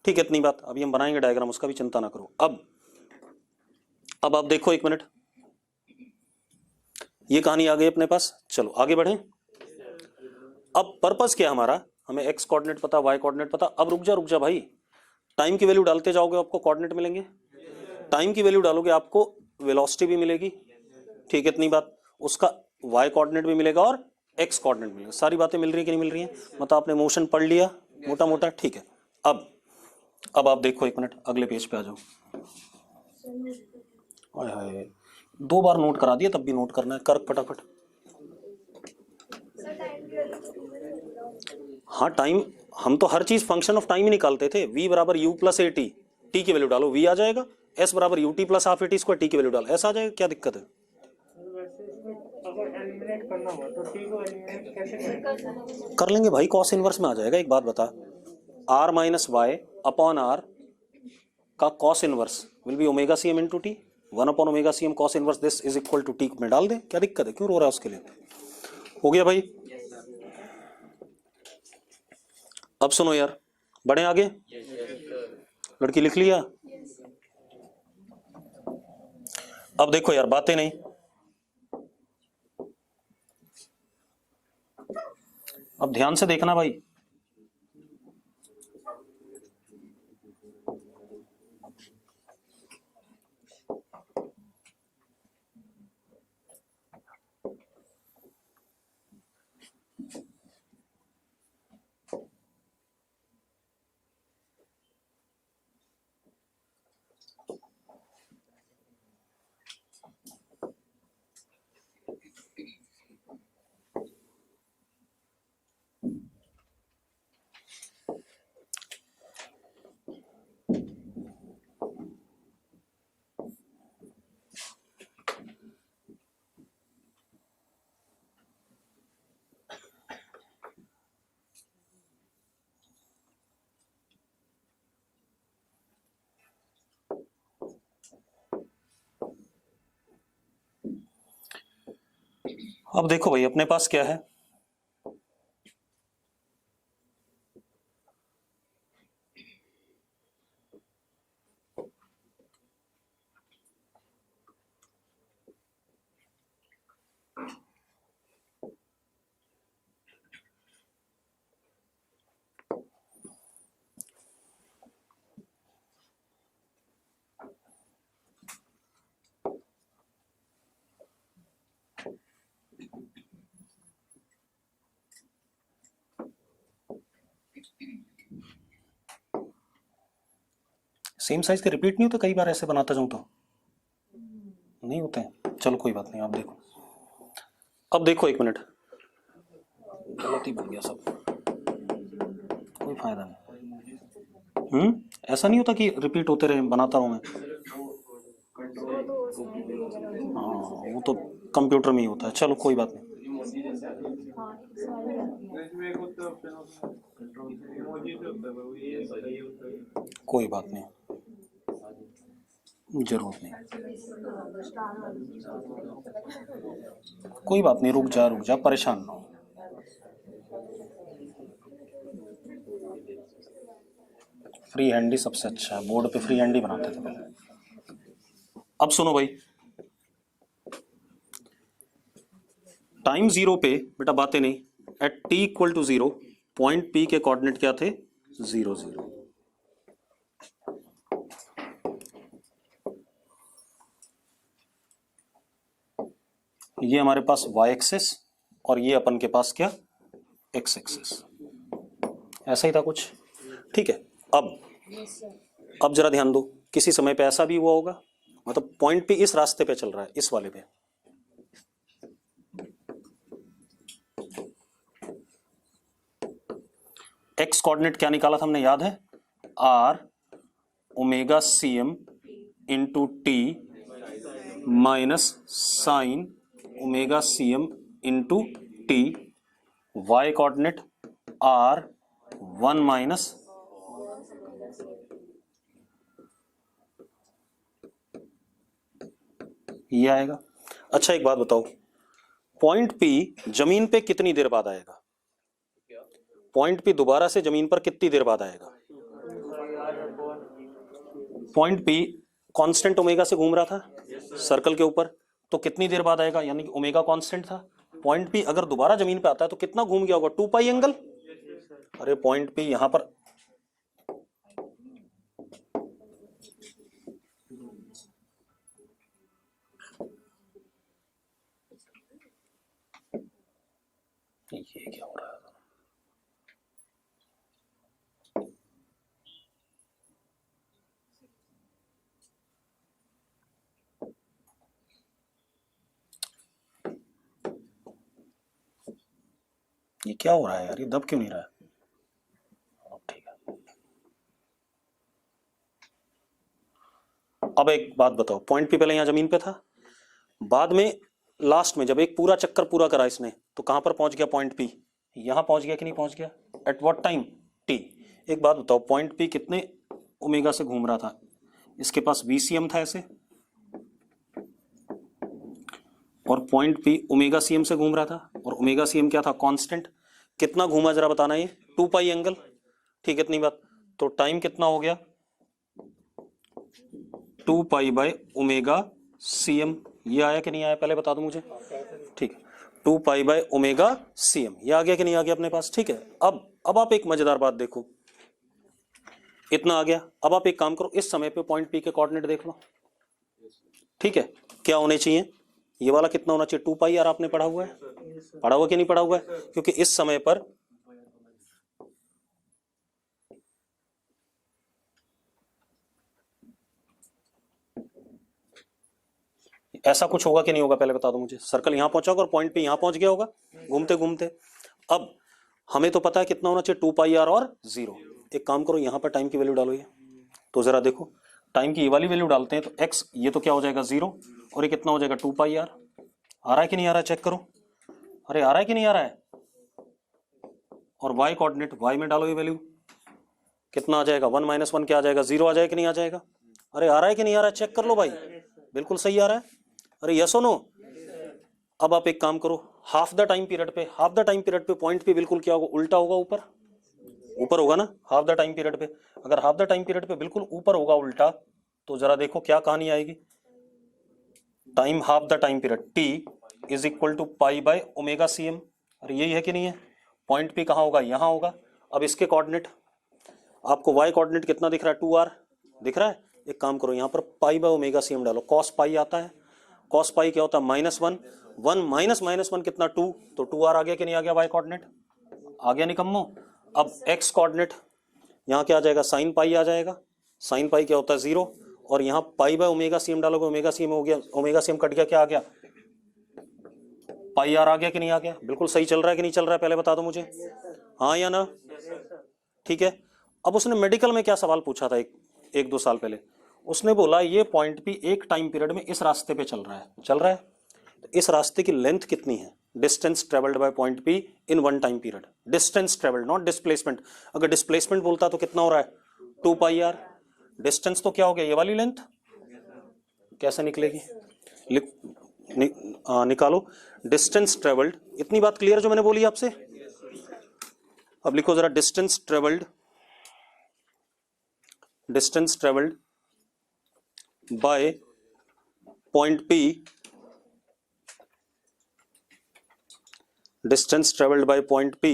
ठीक है, इतनी बात। अभी हम बनाएंगे डायग्राम, उसका भी चिंता ना करो। अब आप देखो, एक मिनट, ये कहानी आ गई अपने पास। चलो आगे बढ़ें। अब पर्पस क्या हमारा, हमें एक्स कोऑर्डिनेट पता, वाई कोऑर्डिनेट पता। अब रुक जा भाई, टाइम की वैल्यू डालते जाओगे आपको कोऑर्डिनेट मिलेंगे, टाइम की वैल्यू डालोगे आपको वेलोसिटी भी मिलेगी। ठीक है, इतनी बात। उसका वाई कोऑर्डिनेट भी मिलेगा और एक्स कोऑर्डिनेट मिलेगा। सारी बातें मिल रही है कि नहीं मिल रही है? मतलब आपने मोशन पढ़ लिया मोटा मोटा। ठीक है, अब आप देखो, एक मिनट अगले पेज पे आ जाओ। हाय हाय, 2 बार नोट करा दिया, तब भी नोट करना है, कर फटाफट। हाँ टाइम, हम तो हर चीज फंक्शन ऑफ टाइम ही निकालते थे। v बराबर u plus A T, T की वैल्यू डालो v आ जाएगा। s बराबर U T plus half A T square, T की वैल्यू डालो s आ जाएगा। क्या दिक्कत है? कर लेंगे भाई, कॉस इनवर्स में आ जाएगा। एक बात बता, r minus Y upon R का cos inverse will be omega C M into T. 1 upon omega C M cos inverse this is equal to T में डाल दे। क्या दिक्कत है? क्यों रो रहा है उसके लिए? हो गया भाई। अब सुनो यार, बढ़े आगे। लड़की लिख लिया? अब देखो यार, बातें नहीं, अब ध्यान से देखना भाई। अब देखो भाई, अपने पास क्या है, सेम साइज के रिपीट नहीं होते कई बार ऐसे बनाता जाऊं तो? नहीं होते हैं, चलो कोई बात नहीं। आप देखो, अब देखो एक मिनट, गलत ही बोल गया सब, कोई फायदा नहीं। ऐसा नहीं होता कि रिपीट होते रहे, बनाता रहूं मैं। हाँ वो तो कंप्यूटर में ही होता है। चलो कोई बात नहीं, कोई बात नहीं, जरूरत नहीं, कोई बात नहीं। रुक जा, परेशान ना हो। फ्री हैंड ही सबसे अच्छा है, बोर्ड पे फ्री हैंड ही बनाते थे पहले। अब सुनो भाई, टाइम 0 पे बेटा बातें नहीं, at T equal to 0 point P के कोऑर्डिनेट क्या थे? 0 0। ये हमारे पास y एक्सिस और ये अपन के पास क्या, x एक्सिस। ऐसा ही था कुछ। ठीक है, अब जरा ध्यान दो, किसी समय पे ऐसा भी हुआ होगा, मतलब पॉइंट पे इस रास्ते पे चल रहा है, इस वाले पे। x कोऑर्डिनेट क्या निकाला था हमने, याद है? r omega C M into T minus sine omega C M into T. Y coordinate r 1 minus ये आएगा। अच्छा एक बात बताओ, पॉइंट पी जमीन पे कितनी देर बाद आएगा? पॉइंट पी दोबारा से जमीन पर कितनी देर बाद आएगा? पॉइंट पी कांस्टेंट ओमेगा से घूम रहा था सर्कल के ऊपर, तो कितनी देर बाद आएगा? यानी कि ओमेगा कांस्टेंट था। पॉइंट पी अगर दोबारा जमीन पे आता है तो कितना घूम गया होगा? 2 पाई एंगल। अरे पॉइंट पी यहां पर ये क्या हो रहा है? ये क्या हो रहा है यार? ये दब क्यों नहीं रहा है? ठीक है, अब एक बात बताओ, पॉइंट पी पहले यहां जमीन पे था, बाद में लास्ट में जब एक पूरा चक्कर पूरा करा इसने तो कहां पर पहुंच गया? पॉइंट पी यहां पहुंच गया कि नहीं पहुंच गया? At what time? टी। एक बात बताओ, पॉइंट पी कितने ओमेगा से घूम रहा था? इसके पास VCM था ऐसे, और पॉइंट पी ओमेगा CM से घूम रहा था, और ओमेगा CM क्या था? कांस्टेंट। कितना घूमा जरा बताना? ये 2 पाई एंगल। ठीक है, इतनी बात। तो टाइम कितना हो गया? 2 पाई बाय ओमेगा CM। ये आया कि नहीं आया पहले बता दो मुझे। ठीक है, 2 पाई बाय ओमेगा CM ये आ गया कि नहीं आ गया अपने पास? ठीक है, अब आप एक मजेदार बात देखो, इतना आ गया। अब आप एक काम करो, इस समय पे पॉइंट पी के कोऑर्डिनेट देख लो। ठीक है, क्या होने चाहिए? ये वाला कितना होना चाहिए? 2 पाई आर। आपने पढ़ा हुआ है? पढ़ा हुआ कि नहीं पढ़ा हुआ है? क्योंकि इस समय पर ऐसा कुछ होगा कि नहीं होगा पहले बता दो मुझे। सर्कल यहां पहुंचा होगा और पॉइंट पे यहां पहुंच गया होगा घूमते घूमते। अब हमें तो पता है कितना होना चाहिए? 2 पाई आर और 0। एक काम करो, यहां पर टाइम की वैल्यू डालो। ये तो जरा देखो, टाइम की ये वाली वैल्यू डालते हैं तो x ये तो क्या हो जाएगा? 0, और ये कितना हो जाएगा? 2 पाई आर। आ रहा है कि नहीं आ रहा है? चेक करो। अरे आ रहा है कि नहीं आ रहा है? और y कोऑर्डिनेट y में डालो, ये वैल्यू कितना आ जाएगा? 1 - 1 क्या आ जाएगा? 0 आ जाएगा कि नहीं आ जाएगा? अरे आ रहा है कि नहीं आ रहा है? चेक कर लो भाई, बिल्कुल सही आ रहा है। अरे यस और नो? अब आप एक काम करो, हाफ द टाइम पीरियड पे पॉइंट पे बिल्कुल क्या होगा? उल्टा होगा, ऊपर होगा ना हाफ द टाइम पीरियड पे। अगर हाफ द टाइम पीरियड पे बिल्कुल ऊपर होगा उल्टा, तो जरा देखो क्या कहानी आएगी। Time half the time period T is equal to pi by omega CM। अरे यही है कि नहीं है? पॉइंट P कहाँ होगा? यहाँ होगा। अब इसके कोऑर्डिनेट आपको y कोऑर्डिनेट कितना दिख रहा है? 2r दिख रहा है। एक काम करो, यहाँ पर पाई बाय ओमेगा CM डालो। कॉस पाई आता है, कॉस पाई क्या होता है? -1, 1 - -1 कितना? 2, तो 2r आ गया कि नहीं आ गया? y कोऑर्डिनेट आ गया निकम्मो। अब x कोऑर्डिनेट यहाँ क्या आ जाएगा? साइन पाई आ जाएगा। साइन पाई क्या होता है? 0, और यहाँ पाई बाय ओमेगा CM डालोगे, ओमेगा CM हो गया, ओमेगा CM कट गया, क्या आ गया? पाई आर आ गया कि नहीं आ गया? बिल्कुल सही चल रहा है कि नहीं चल रहा है पहले बता दो मुझे, हाँ या ना? ठीक है। अब उसने मेडिकल में क्या सवाल पूछा था एक 2 साल पहले, उसने बोला ये पॉइंट भी एक टाइम पीरियड में इस रास्ते पे चल रहा है, तो इस रास्ते की लेंथ कितनी है? Distance travelled by point P in 1 time period. Distance travelled, not displacement. अगर डिस्प्लेसमेंट बोलता तो कितना हो रहा है? 2 पाई आर। डिस्टेंस तो क्या हो गया? ये वाली लेंथ कैसे निकलेगी? निकालो। डिस्टेंस ट्रेवल्ड, इतनी बात क्लियर जो मैंने बोली आपसे? अब लिखो जरा, distance travelled by point P, distance travelled by point P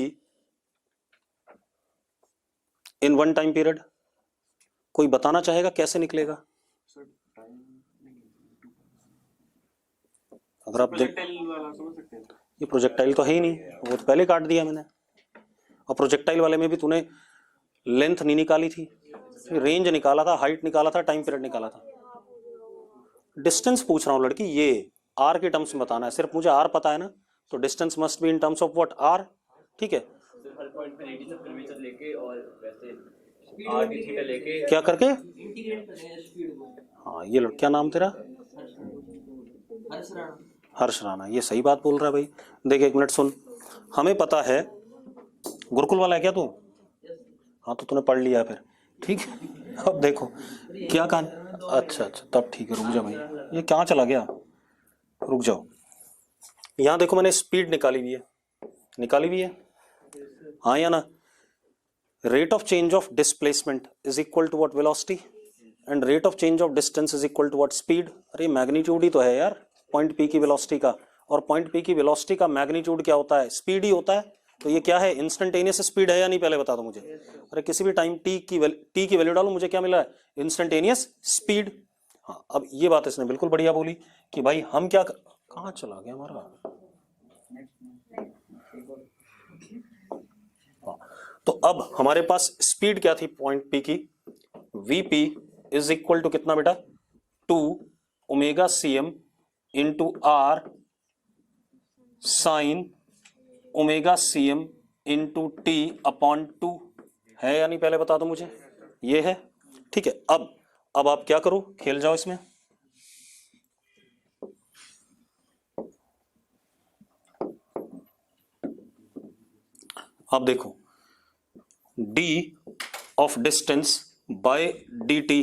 in 1 time period. कोई बताना चाहेगा कैसे निकलेगा? अगर आप देख, ये प्रोजेक्टाइल तो है ही नहीं, वो तो पहले काट दिया मैंने। और प्रोजेक्टाइल वाले में भी तूने लेंथ नहीं निकाली थी, रेंज निकाला था, हाइट निकाला था, टाइम पीरियड निकाला था। डिस्टेंस पूछ रहा हूँ लड़की, ये आर के टर्म्स में बताना है। सिर्फ मुझे आर पता है ना, तो distance must be in terms of what? R. ठीक है, क्या करके? हाँ ये क्या नाम तेरा? हर्ष राणा। ये सही बात बोल रहा है भाई। देख एक मिनट सुन, हमें पता है, गुरुकुल वाला है क्या तू? हाँ तो तूने पढ़ लिया फिर, ठीक है। अब देखो क्या कहानी। अच्छा तब ठीक है, रुक जा भाई, ये कहाँ चला गया? रुक जाओ, यहां देखो मैंने स्पीड निकाली हुई है, हाँ या ना? Rate of change of displacement is equal to what? Velocity, and rate of change of distance is equal to what? Speed. अरे मैग्नीट्यूड ही तो है यार पॉइंट पी की वेलोसिटी का, और पॉइंट पी की वेलोसिटी का मैग्नीट्यूड क्या होता है? स्पीड ही होता है। तो ये क्या है? इंस्टेंटेनियस स्पीड है या नहीं, पहले बता दो मुझे। अरे किसी भी टाइम टी की वैल्यू डालो, मुझे क्या मिला है? Instantaneous speed. हाँ, अब ये बात इसने बिल्कुल बढ़िया बोली कि भाई हम क्या कहाँ चला गया हमारा? तो अब हमारे पास स्पीड क्या थी पॉइंट पी की? वीपी इज इक्वल टू कितना बेटा? 2 omega CM into R sine omega CM into T upon 2 है या नहीं, पहले बता दो मुझे। ये है, ठीक है। अब आप क्या करो, खेल जाओ इसमें। अब देखो d of distance by dt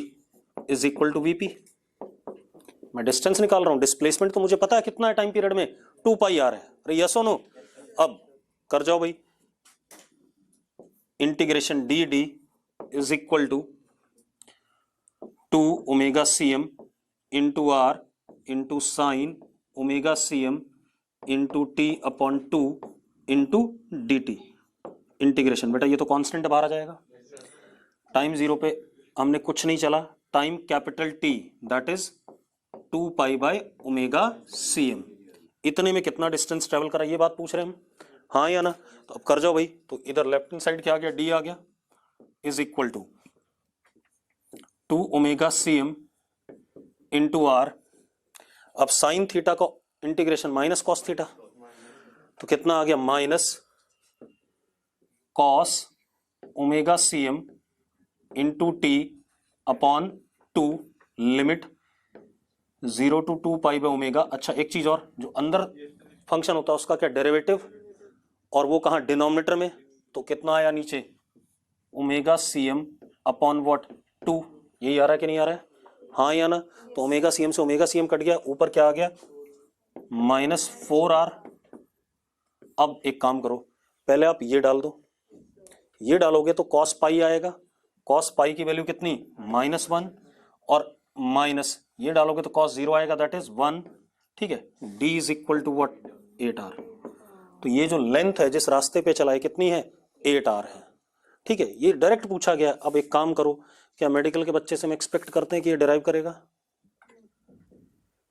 is equal to VP. मैं डिस्टेंस निकाल रहा हूं, डिस्प्लेसमेंट तो मुझे पता है कितना है टाइम पीरियड में, 2 पाई आर है। अरे यस और नो? अब कर जाओ भाई, integration D D is equal to 2 omega C M into R into sine omega C M into T upon 2 into D T. Integration बेटा ये तो कांस्टेंट बाहर आ जाएगा। टाइम जीरो पे हमने कुछ नहीं चला, time capital T that is 2 pi by omega C M. इतने में कितना डिस्टेंस ट्रेवल करा, ये बात पूछ रहे हैं हम, हाँ या ना? तो अब कर जाओ भाई, तो इधर लेफ्ट हैंड साइड क्या आ गया? डी आ गया, is equal to 2 omega C M into R. अब साइन थीटा का इंटीग्रेशन माइनस कॉस थीटा, तो कितना आ गया? Minus cos omega C M into T upon 2 limit 0 to 2 pi by omega. अच्छा एक चीज और, जो अंदर फंक्शन होता है उसका क्या? डेरिवेटिव, और वो कहाँ? डिनोमिनेटर में। तो कितना आया नीचे? Omega C M upon what? 2। यही आ रहा है कि नहीं आ रहा है? हाँ या ना? तो ओमेगा सी एम से ओमेगा सी एम कट गया, ऊपर क्या आ गया? -4r। अब एक काम करो, पहले आप ये डाल दो, ये डालोगे तो कॉस पाई आएगा, कॉस पाई की वैल्यू कितनी? -1, और माइनस ये डालोगे तो कॉस 0 आएगा दैट इज 1। ठीक है, d is equal to what? 8r। तो ये जो लेंथ है जिस रास्ते पे चला है कितनी है? 8r है। ठीक है, ये डायरेक्ट पूछा गया। अब एक काम करो, क्या मेडिकल के बच्चे से हम एक्सपेक्ट करते हैं कि ये डिराइव करेगा?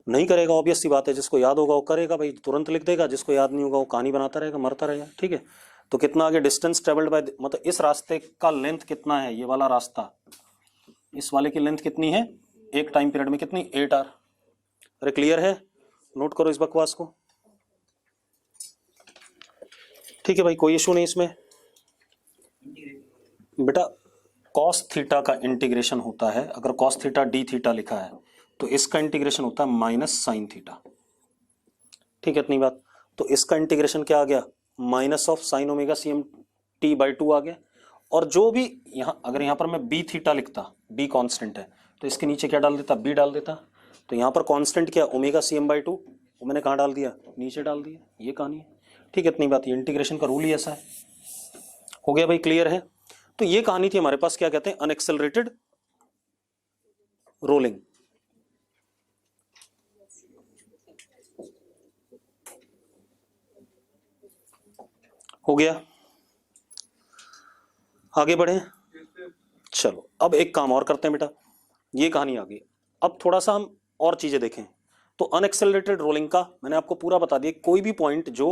नहीं करेगा, ऑब्वियस सी बात है। जिसको याद होगा वो करेगा भाई, तुरंत लिख देगा, जिसको याद नहीं होगा वो कहानी बनाता रहेगा, मरता रहेगा। ठीक है, तो कितना आगे? डिस्टेंस ट्रेवल्ड बाय, मतलब इस रास्ते का लेंथ कितना है? ये वाला रास्ता, इस वाले की लेंथ कितनी है एक टाइम पीरियड में? कितनी? 8r। अरे क्लियर है? नोट करो इस बकवास को। ठीक है भाई, कोई इशू नहीं इसमें। बेटा कॉस थीटा का इंटीग्रेशन होता है, अगर कॉस थीटा डी थीटा लिखा है तो इसका इंटीग्रेशन होता है माइनस साइन थीटा। ठीक है, इतनी बात। तो इसका इंटीग्रेशन क्या आ गया? Minus of sine omega C M T by 2 आ गया। और जो भी यहाँ, अगर यहाँ पर मैं बी थीटा लिखता, बी कांस्टेंट है, तो इसके नीचे क्या डाल देता? बी डाल देता। तो यहाँ पर कांस्टेंट क्या? ओमेगा सी एम बाई 2, वो मैंने कहाँ डाल दिया? नीचे डाल दिया। ये कहानी है। ठीक है, इतनी बात। ये इंटीग्रेशन का रूल ही ऐसा है। हो गया भाई, क्लियर है? तो ये कहानी थी हमारे पास, क्या कहते हैं? Unaccelerated rolling. हो गया, आगे बढ़े। चलो अब एक काम और करते हैं बेटा, ये कहानी आ गई। अब थोड़ा सा हम और चीजें देखें। तो अनएक्सेलरेटेड रोलिंग का मैंने आपको पूरा बता दिया। कोई भी पॉइंट जो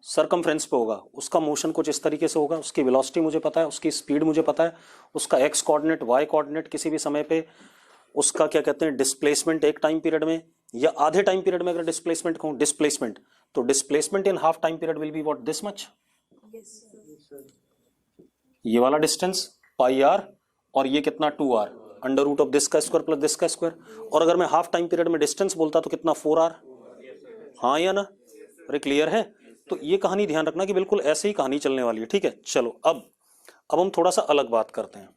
सरकमफ्रेंस पे होगा उसका मोशन कुछ इस तरीके से होगा, उसकी वेलोसिटी मुझे पता है, उसकी स्पीड मुझे पता है, उसका एक्स कोऑर्डिनेट वाई कोऑर्डिनेट किसी भी समय पे, उसका क्या कहते हैं डिस्प्लेसमेंट एक टाइम पीरियड में या आधे टाइम पीरियड में। अगर डिस्प्लेसमेंट कहूं, डिस्प्लेसमेंट, तो displacement in half time period will be what? This much. ये वाला डिस्टेंस पाई आर, और ये कितना? 2r, under root of this का स्क्वायर प्लस दिस का स्क्वायर। और अगर मैं हाफ टाइम पीरियड में डिस्टेंस बोलता तो कितना? 4r। हाँ या ना? अरे क्लियर है? तो ये कहानी ध्यान रखना कि बिल्कुल ऐसे ही कहानी चलने वाली है। ठीक है, चलो अब हम थोड़ा सा अलग बात करते हैं।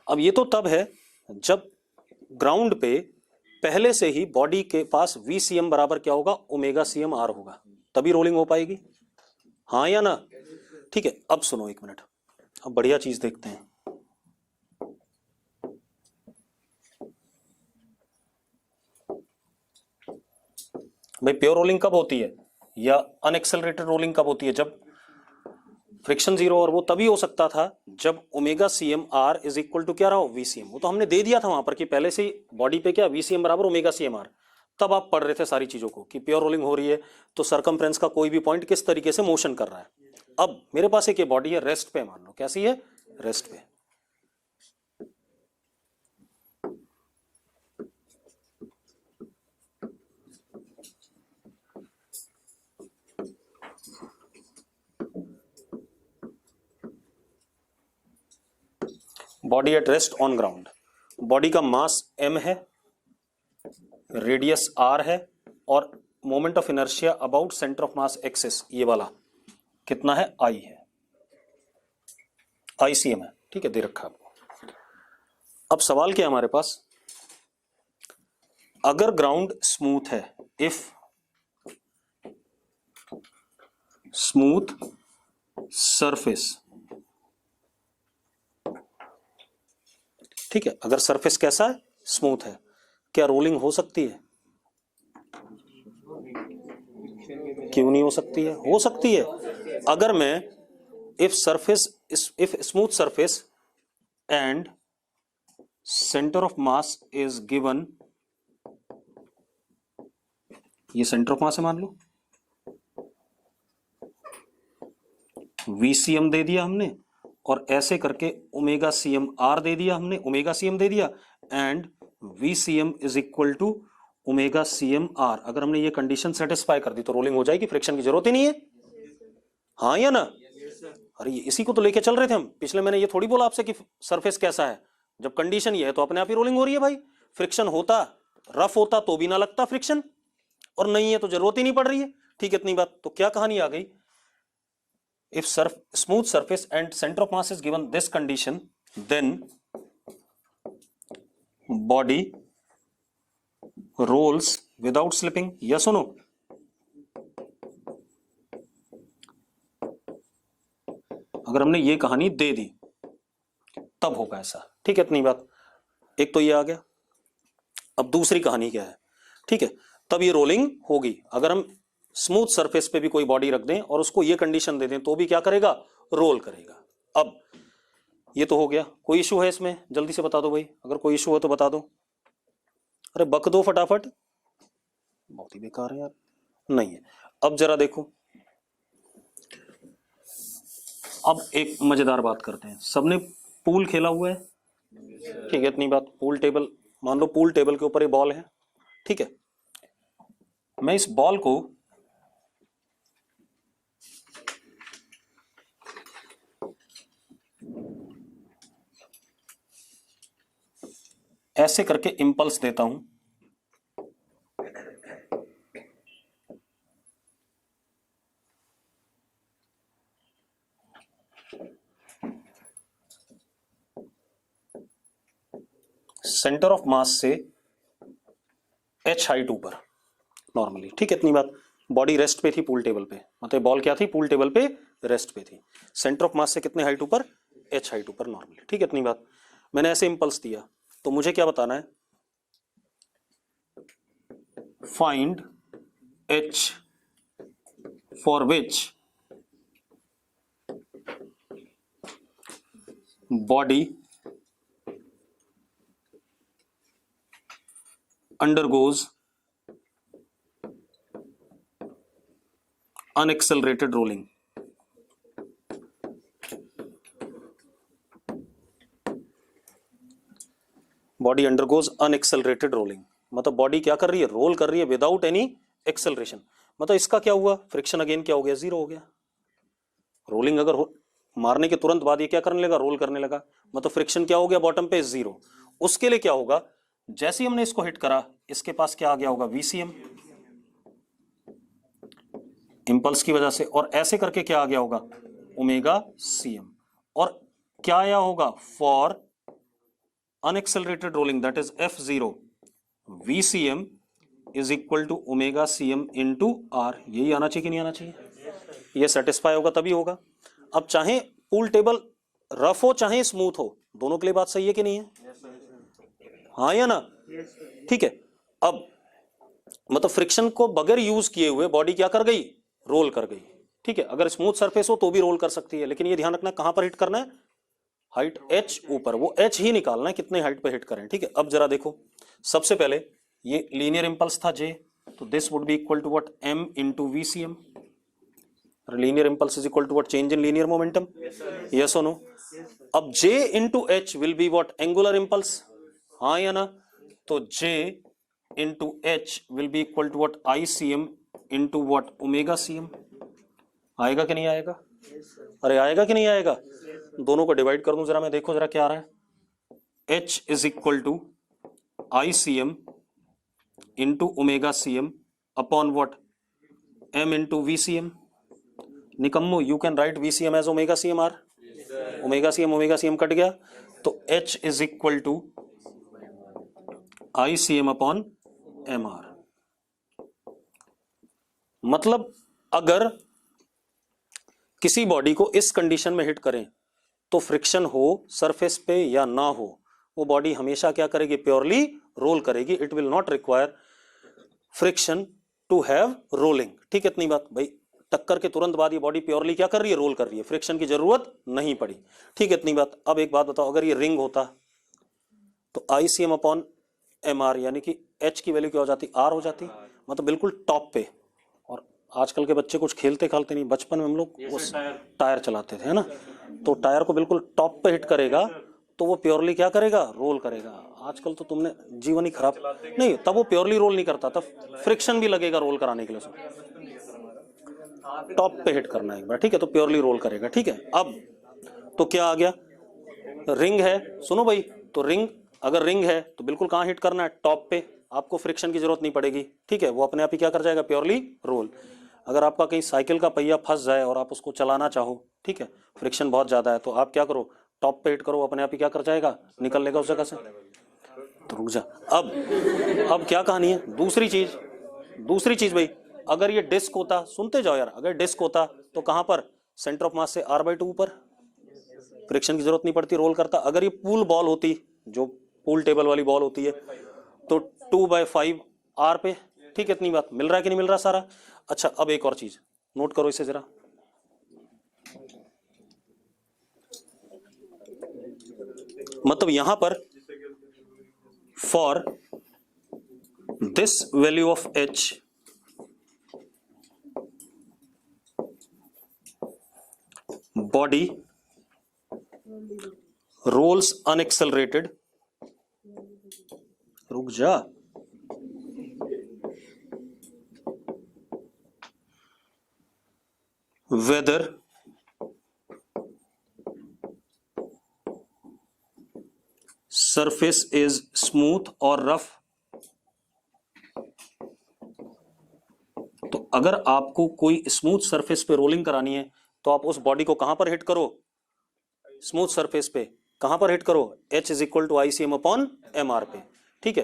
अब ये तो तब है जब ग्राउंड पे पहले से ही बॉडी के पास VCM बराबर क्या होगा, ओमेगा CM R होगा, तभी रोलिंग हो पाएगी, हाँ या ना? ठीक है, अब सुनो एक मिनट, अब बढ़िया चीज देखते हैं। भाई प्योर रोलिंग कब होती है या अनएक्सेलरेटेड रोलिंग कब होती है? जब फ्रिक्शन जीरो, और वो तभी हो सकता था जब omega CM R is equal to क्या रहा हो, VCM। वो तो हमने दे दिया था वहां पर कि पहले से ही बॉडी पे क्या VCM बराबर ओमेगा CM R। तब आप पढ़ रहे थे सारी चीजों को कि प्योर रोलिंग हो रही है तो सरकमफ्रेंस का कोई भी पॉइंट किस तरीके से मोशन कर रहा है। अब मेरे पास एक ये बॉडी है रेस्ट पे, मान लो कैसी है, रेस्ट पे। Body at rest on ground, body का मास m है, रेडियस r है, और moment of inertia about centre of mass axis ये वाला कितना है, I है, ICM है, ठीक है, दे रखा आपको। अब सवाल क्या है हमारे पास, अगर ग्राउंड स्मूथ है, इफ स्मूथ सरफेस, ठीक है, अगर सरफेस कैसा है, स्मूथ है, क्या रोलिंग हो सकती है? क्यों नहीं हो सकती है? हो सकती है। अगर मैं if smooth surface and centre of mass is given, ये सेंटर ऑफ मास है मान लो, VCM दे दिया हमने, और ऐसे करके ओमेगा CM R दे दिया हमने, ओमेगा CM दे दिया, and VCM is equal to omega CM R। अगर हमने ये कंडीशन सेटिस्फाई कर दी तो रोलिंग हो जाएगी, फ्रिक्शन की जरूरत ही नहीं है, हाँ या ना? अरे इसी को तो लेके चल रहे थे हम पिछले। मैंने ये थोड़ी बोला आपसे कि सरफेस कैसा है, जब कंडीशन ये है तो अपने आप ही रोलिंग हो रही है भाई। फ्रिक्शन होता, रफ होता तो भी ना लगता फ्रिक्शन, और नहीं है तो जरूरत ही नहीं पड़ रही है, ठीक है, इतनी बात। तो क्या कहानी आ गई, if smooth surface and center of mass is given this condition, then body rolls without slipping, yes or no? अगर हमने ये कहानी दे दी तब होगा ऐसा, ठीक है, इतनी बात। एक तो ये आ गया। अब दूसरी कहानी क्या है, ठीक है, तब ये रोलिंग होगी अगर हम स्मूथ सरफेस पे भी कोई बॉडी रख दें और उसको ये कंडीशन दे दें तो भी क्या करेगा, रोल करेगा। अब ये तो हो गया, कोई इशू है इसमें? जल्दी से बता दो भाई, अगर कोई इशू हो तो बता दो। अरे बक दो फटाफट, बहुत ही बेकार है यार। नहीं है। अब जरा देखो, अब एक मजेदार बात करते हैं। सबने पूल खेला हुआ है, ठीक है, इतनी बात। पूल टेबल, मान लो पूल टेबल के ऊपर ये बॉल है, ठीक है, मैं इस बॉल को ऐसे करके इंपल्स देता हूं, सेंटर ऑफ मास से h हाइट ऊपर नॉर्मली, ठीक है, इतनी बात। बॉडी रेस्ट पे थी पूल टेबल पे, मतलब बॉल क्या थी, पूल टेबल पे रेस्ट पे थी। सेंटर ऑफ मास से कितने हाइट ऊपर, h हाइट ऊपर नॉर्मली, ठीक है, इतनी बात। मैंने ऐसे इंपल्स दिया, तो मुझे क्या बताना है, find h for which body undergoes unaccelerated rolling। Body undergoes unaccelerated rolling, मतलब बॉडी क्या कर रही है, रोल कर रही है विदाउट एनी एक्सेलरेशन। मतलब इसका क्या हुआ, फ्रिक्शन अगेन क्या हो गया, जीरो हो गया। रोलिंग अगर मारने के तुरंत बाद ये क्या करने लगा, रोल करने लगा, मतलब फ्रिक्शन क्या हो गया, बॉटम पे जीरो। उसके लिए क्या होगा, जैसे ही हमने इसको हिट करा, इसके पास क्या आ गया होगा, VCM इंपल्स की वजह से, और ऐसे करके क्या आ गया होगा, ओमेगा CM, और क्या आया होगा, for unaccelerated rolling that is F0, VCM is equal to omega CM into R। यही आना चाहिए कि नहीं आना चाहिए? ये सेटिस्फाई होगा तभी होगा। अब चाहे पूल टेबल रफ हो चाहे स्मूथ हो, दोनों के लिए बात सही है कि नहीं है? हाँ या ना? ठीक है। अब मतलब फ्रिक्शन को बगैर यूज किए हुए बॉडी क्या कर गई? रोल कर गई। ठीक है, अगर स्मूथ सरफेस हो तो भी रोल कर सकती है, लेकिन ये ध्यान रखना कहां पर हिट करना है? हाइट h ऊपर, वो h ही निकालना है कितने हाइट पे हिट करें। ठीक है, अब जरा देखो, सबसे पहले ये लीनियर इंपल्स था J, तो this would be equal to what? M into VCM। Linear impulse is equal to what? Change in linear momentum. Yes और नो? अब J into H will be what? Angular impulse. हाँ या ना? तो J into H will be equal to what? ICM into what? Omega CM। आएगा कि नहीं आएगा? अरे आएगा कि नहीं आएगा? दोनों को डिवाइड कर दूं जरा मैं, देखो जरा क्या आ रहा है। H is equal to ICM into omega CM upon what? M into VCM। निकम्मो, you can write VCM as omega CM R। Omega CM cut गया, तो H is equal to ICM upon MR। मतलब अगर किसी body को इस condition में hit करें तो फ्रिक्शन हो सरफेस पे या ना हो, वो बॉडी हमेशा क्या करेगी? प्योरली रोल करेगी। It will not require friction to have rolling. ठीक है, इतनी बात भाई। टक्कर के तुरंत बाद ये बॉडी प्योरली क्या कर रही है? रोल कर रही है, फ्रिक्शन की जरूरत नहीं पड़ी। ठीक है, इतनी बात। अब एक बात बताओ, अगर ये रिंग होता तो ICM अपॉन MR यानी कि H की वैल्यू क्या हो जाती? R हो जाती, मतलब बिल्कुल टॉप पे। और आजकल के बच्चे कुछ खेलते खालते नहीं, बचपन में हम लोग वो टायर चलाते थे, है ना? तो टायर को बिल्कुल टॉप पे हिट करेगा तो वो प्योरली क्या करेगा? रोल करेगा। आजकल तो तुमने जीवन ही खराब। नहीं, तब वो प्योरली रोल नहीं करता, तब फ्रिक्शन भी लगेगा रोल कराने के लिए। टॉप पे हिट करना है एक बार, ठीक है, तो प्योरली रोल करेगा। ठीक है, अब तो क्या आ गया? रिंग है, सुनो भाई, तो रिंग, अगर रिंग है तो बिल्कुल कहां हिट करना है? टॉप पे। आपको फ्रिक्शन की जरूरत नहीं पड़ेगी। ठीक है, वो अपने आप ही क्या कर जाएगा? Purely roll. अगर आपका कहीं साइकिल का पहिया फंस जाए और आप उसको चलाना चाहो, ठीक है, फ्रिक्शन बहुत ज्यादा है, तो आप क्या करो? टॉप पे हिट करो, अपने आप ही क्या कर जाएगा? निकल लेगा उस जगह से। तो रुक जा। अब क्या कहानी है? दूसरी चीज भाई, अगर ये डिस्क होता, सुनते जाओ यार, अगर डिस्क होता तो कहां पर? सेंटर ऑफ मास से R/2 ऊपर, फ्रिक्शन की जरूरत नहीं पड़ती, रोल करता। अगर ये पूल बॉल होती, जो पूल टेबल वाली बॉल होती है, तो 2/5 R पे। ठीक है, इतनी बात। मिल रहा है कि नहीं मिल रहा सारा? अच्छा, अब एक और चीज नोट करो इसे जरा। मतलब यहां पर for this value of H, body roles unaccelerated. रुक जा। वेदर सरफेस इज स्मूथ और रफ। तो अगर आपको कोई स्मूथ सरफेस पे रोलिंग करानी है तो आप उस बॉडी को कहां पर हिट करो? स्मूथ सरफेस पे। कहां पर हिट करो? H is equal to ICM upon MR पे। ठीक है,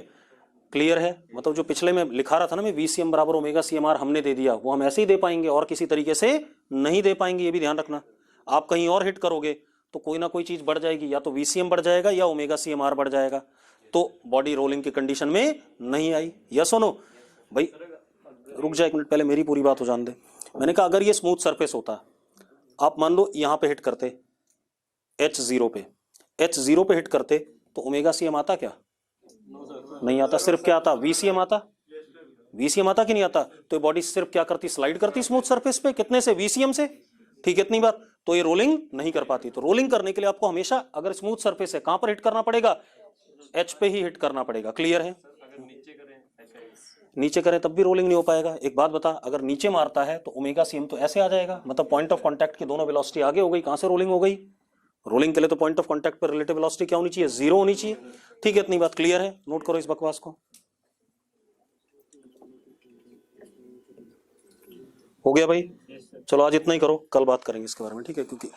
क्लियर है? मतलब जो पिछले में लिखा रहा था ना मैं, VCM बराबर ओमेगा CMR, हमने दे दिया, वो हम ऐसे ही दे पाएंगे और किसी तरीके से नहीं दे पाएंगे। ये भी ध्यान रखना। आप कहीं और हिट करोगे तो कोई ना कोई चीज बढ़ जाएगी, या तो VCM बढ़ जाएगा या ओमेगा CMR बढ़ जाएगा, तो बॉडी रोलिंग की कंडीशन में नहीं आई। यस और नो? भाई रुक जा एक मिनट, पहले मेरी पूरी बात हो जान दे। मैंने कहा अगर ये स्मूथ सरफेस होता, आप मान लो यहां पे हिट करते H0 पे, H0 पे हिट करते तो ओमेगा CM आता क्या? नहीं आता। सिर्फ क्या आता? VCM आता। VCM आता कि नहीं आता? तो ये बॉडी सिर्फ क्या करती? स्लाइड करती स्मूथ सरफेस पे। कितने से? VCM से। ठीक है, इतनी बात। तो ये रोलिंग नहीं कर पाती। तो रोलिंग करने के लिए आपको हमेशा, अगर स्मूथ सरफेस है, कहां पर हिट करना पड़ेगा? H पे ही हिट करना पड़ेगा। क्लियर है? नीचे करें तब भी रोलिंग नहीं हो पाएगा। एक बात बता, अगर नीचे मारता है तो ओमेगा CM तो ऐसे आ जाएगा, मतलब पॉइंट ऑफ कांटेक्ट की दोनों वेलोसिटी आगे हो गई। कहां से रोलिंग हो गई? रोलिंग के लिए तो पॉइंट ऑफ कांटेक्ट पर रिलेटिव वेलोसिटी क्या होनी चाहिए? 0 होनी चाहिए। ठीक है, इतनी बात क्लियर है? नोट करो इस बकवास को। हो गया भाई? चलो आज इतना ही करो, कल बात करेंगे इसके बारे में, ठीक है? क्योंकि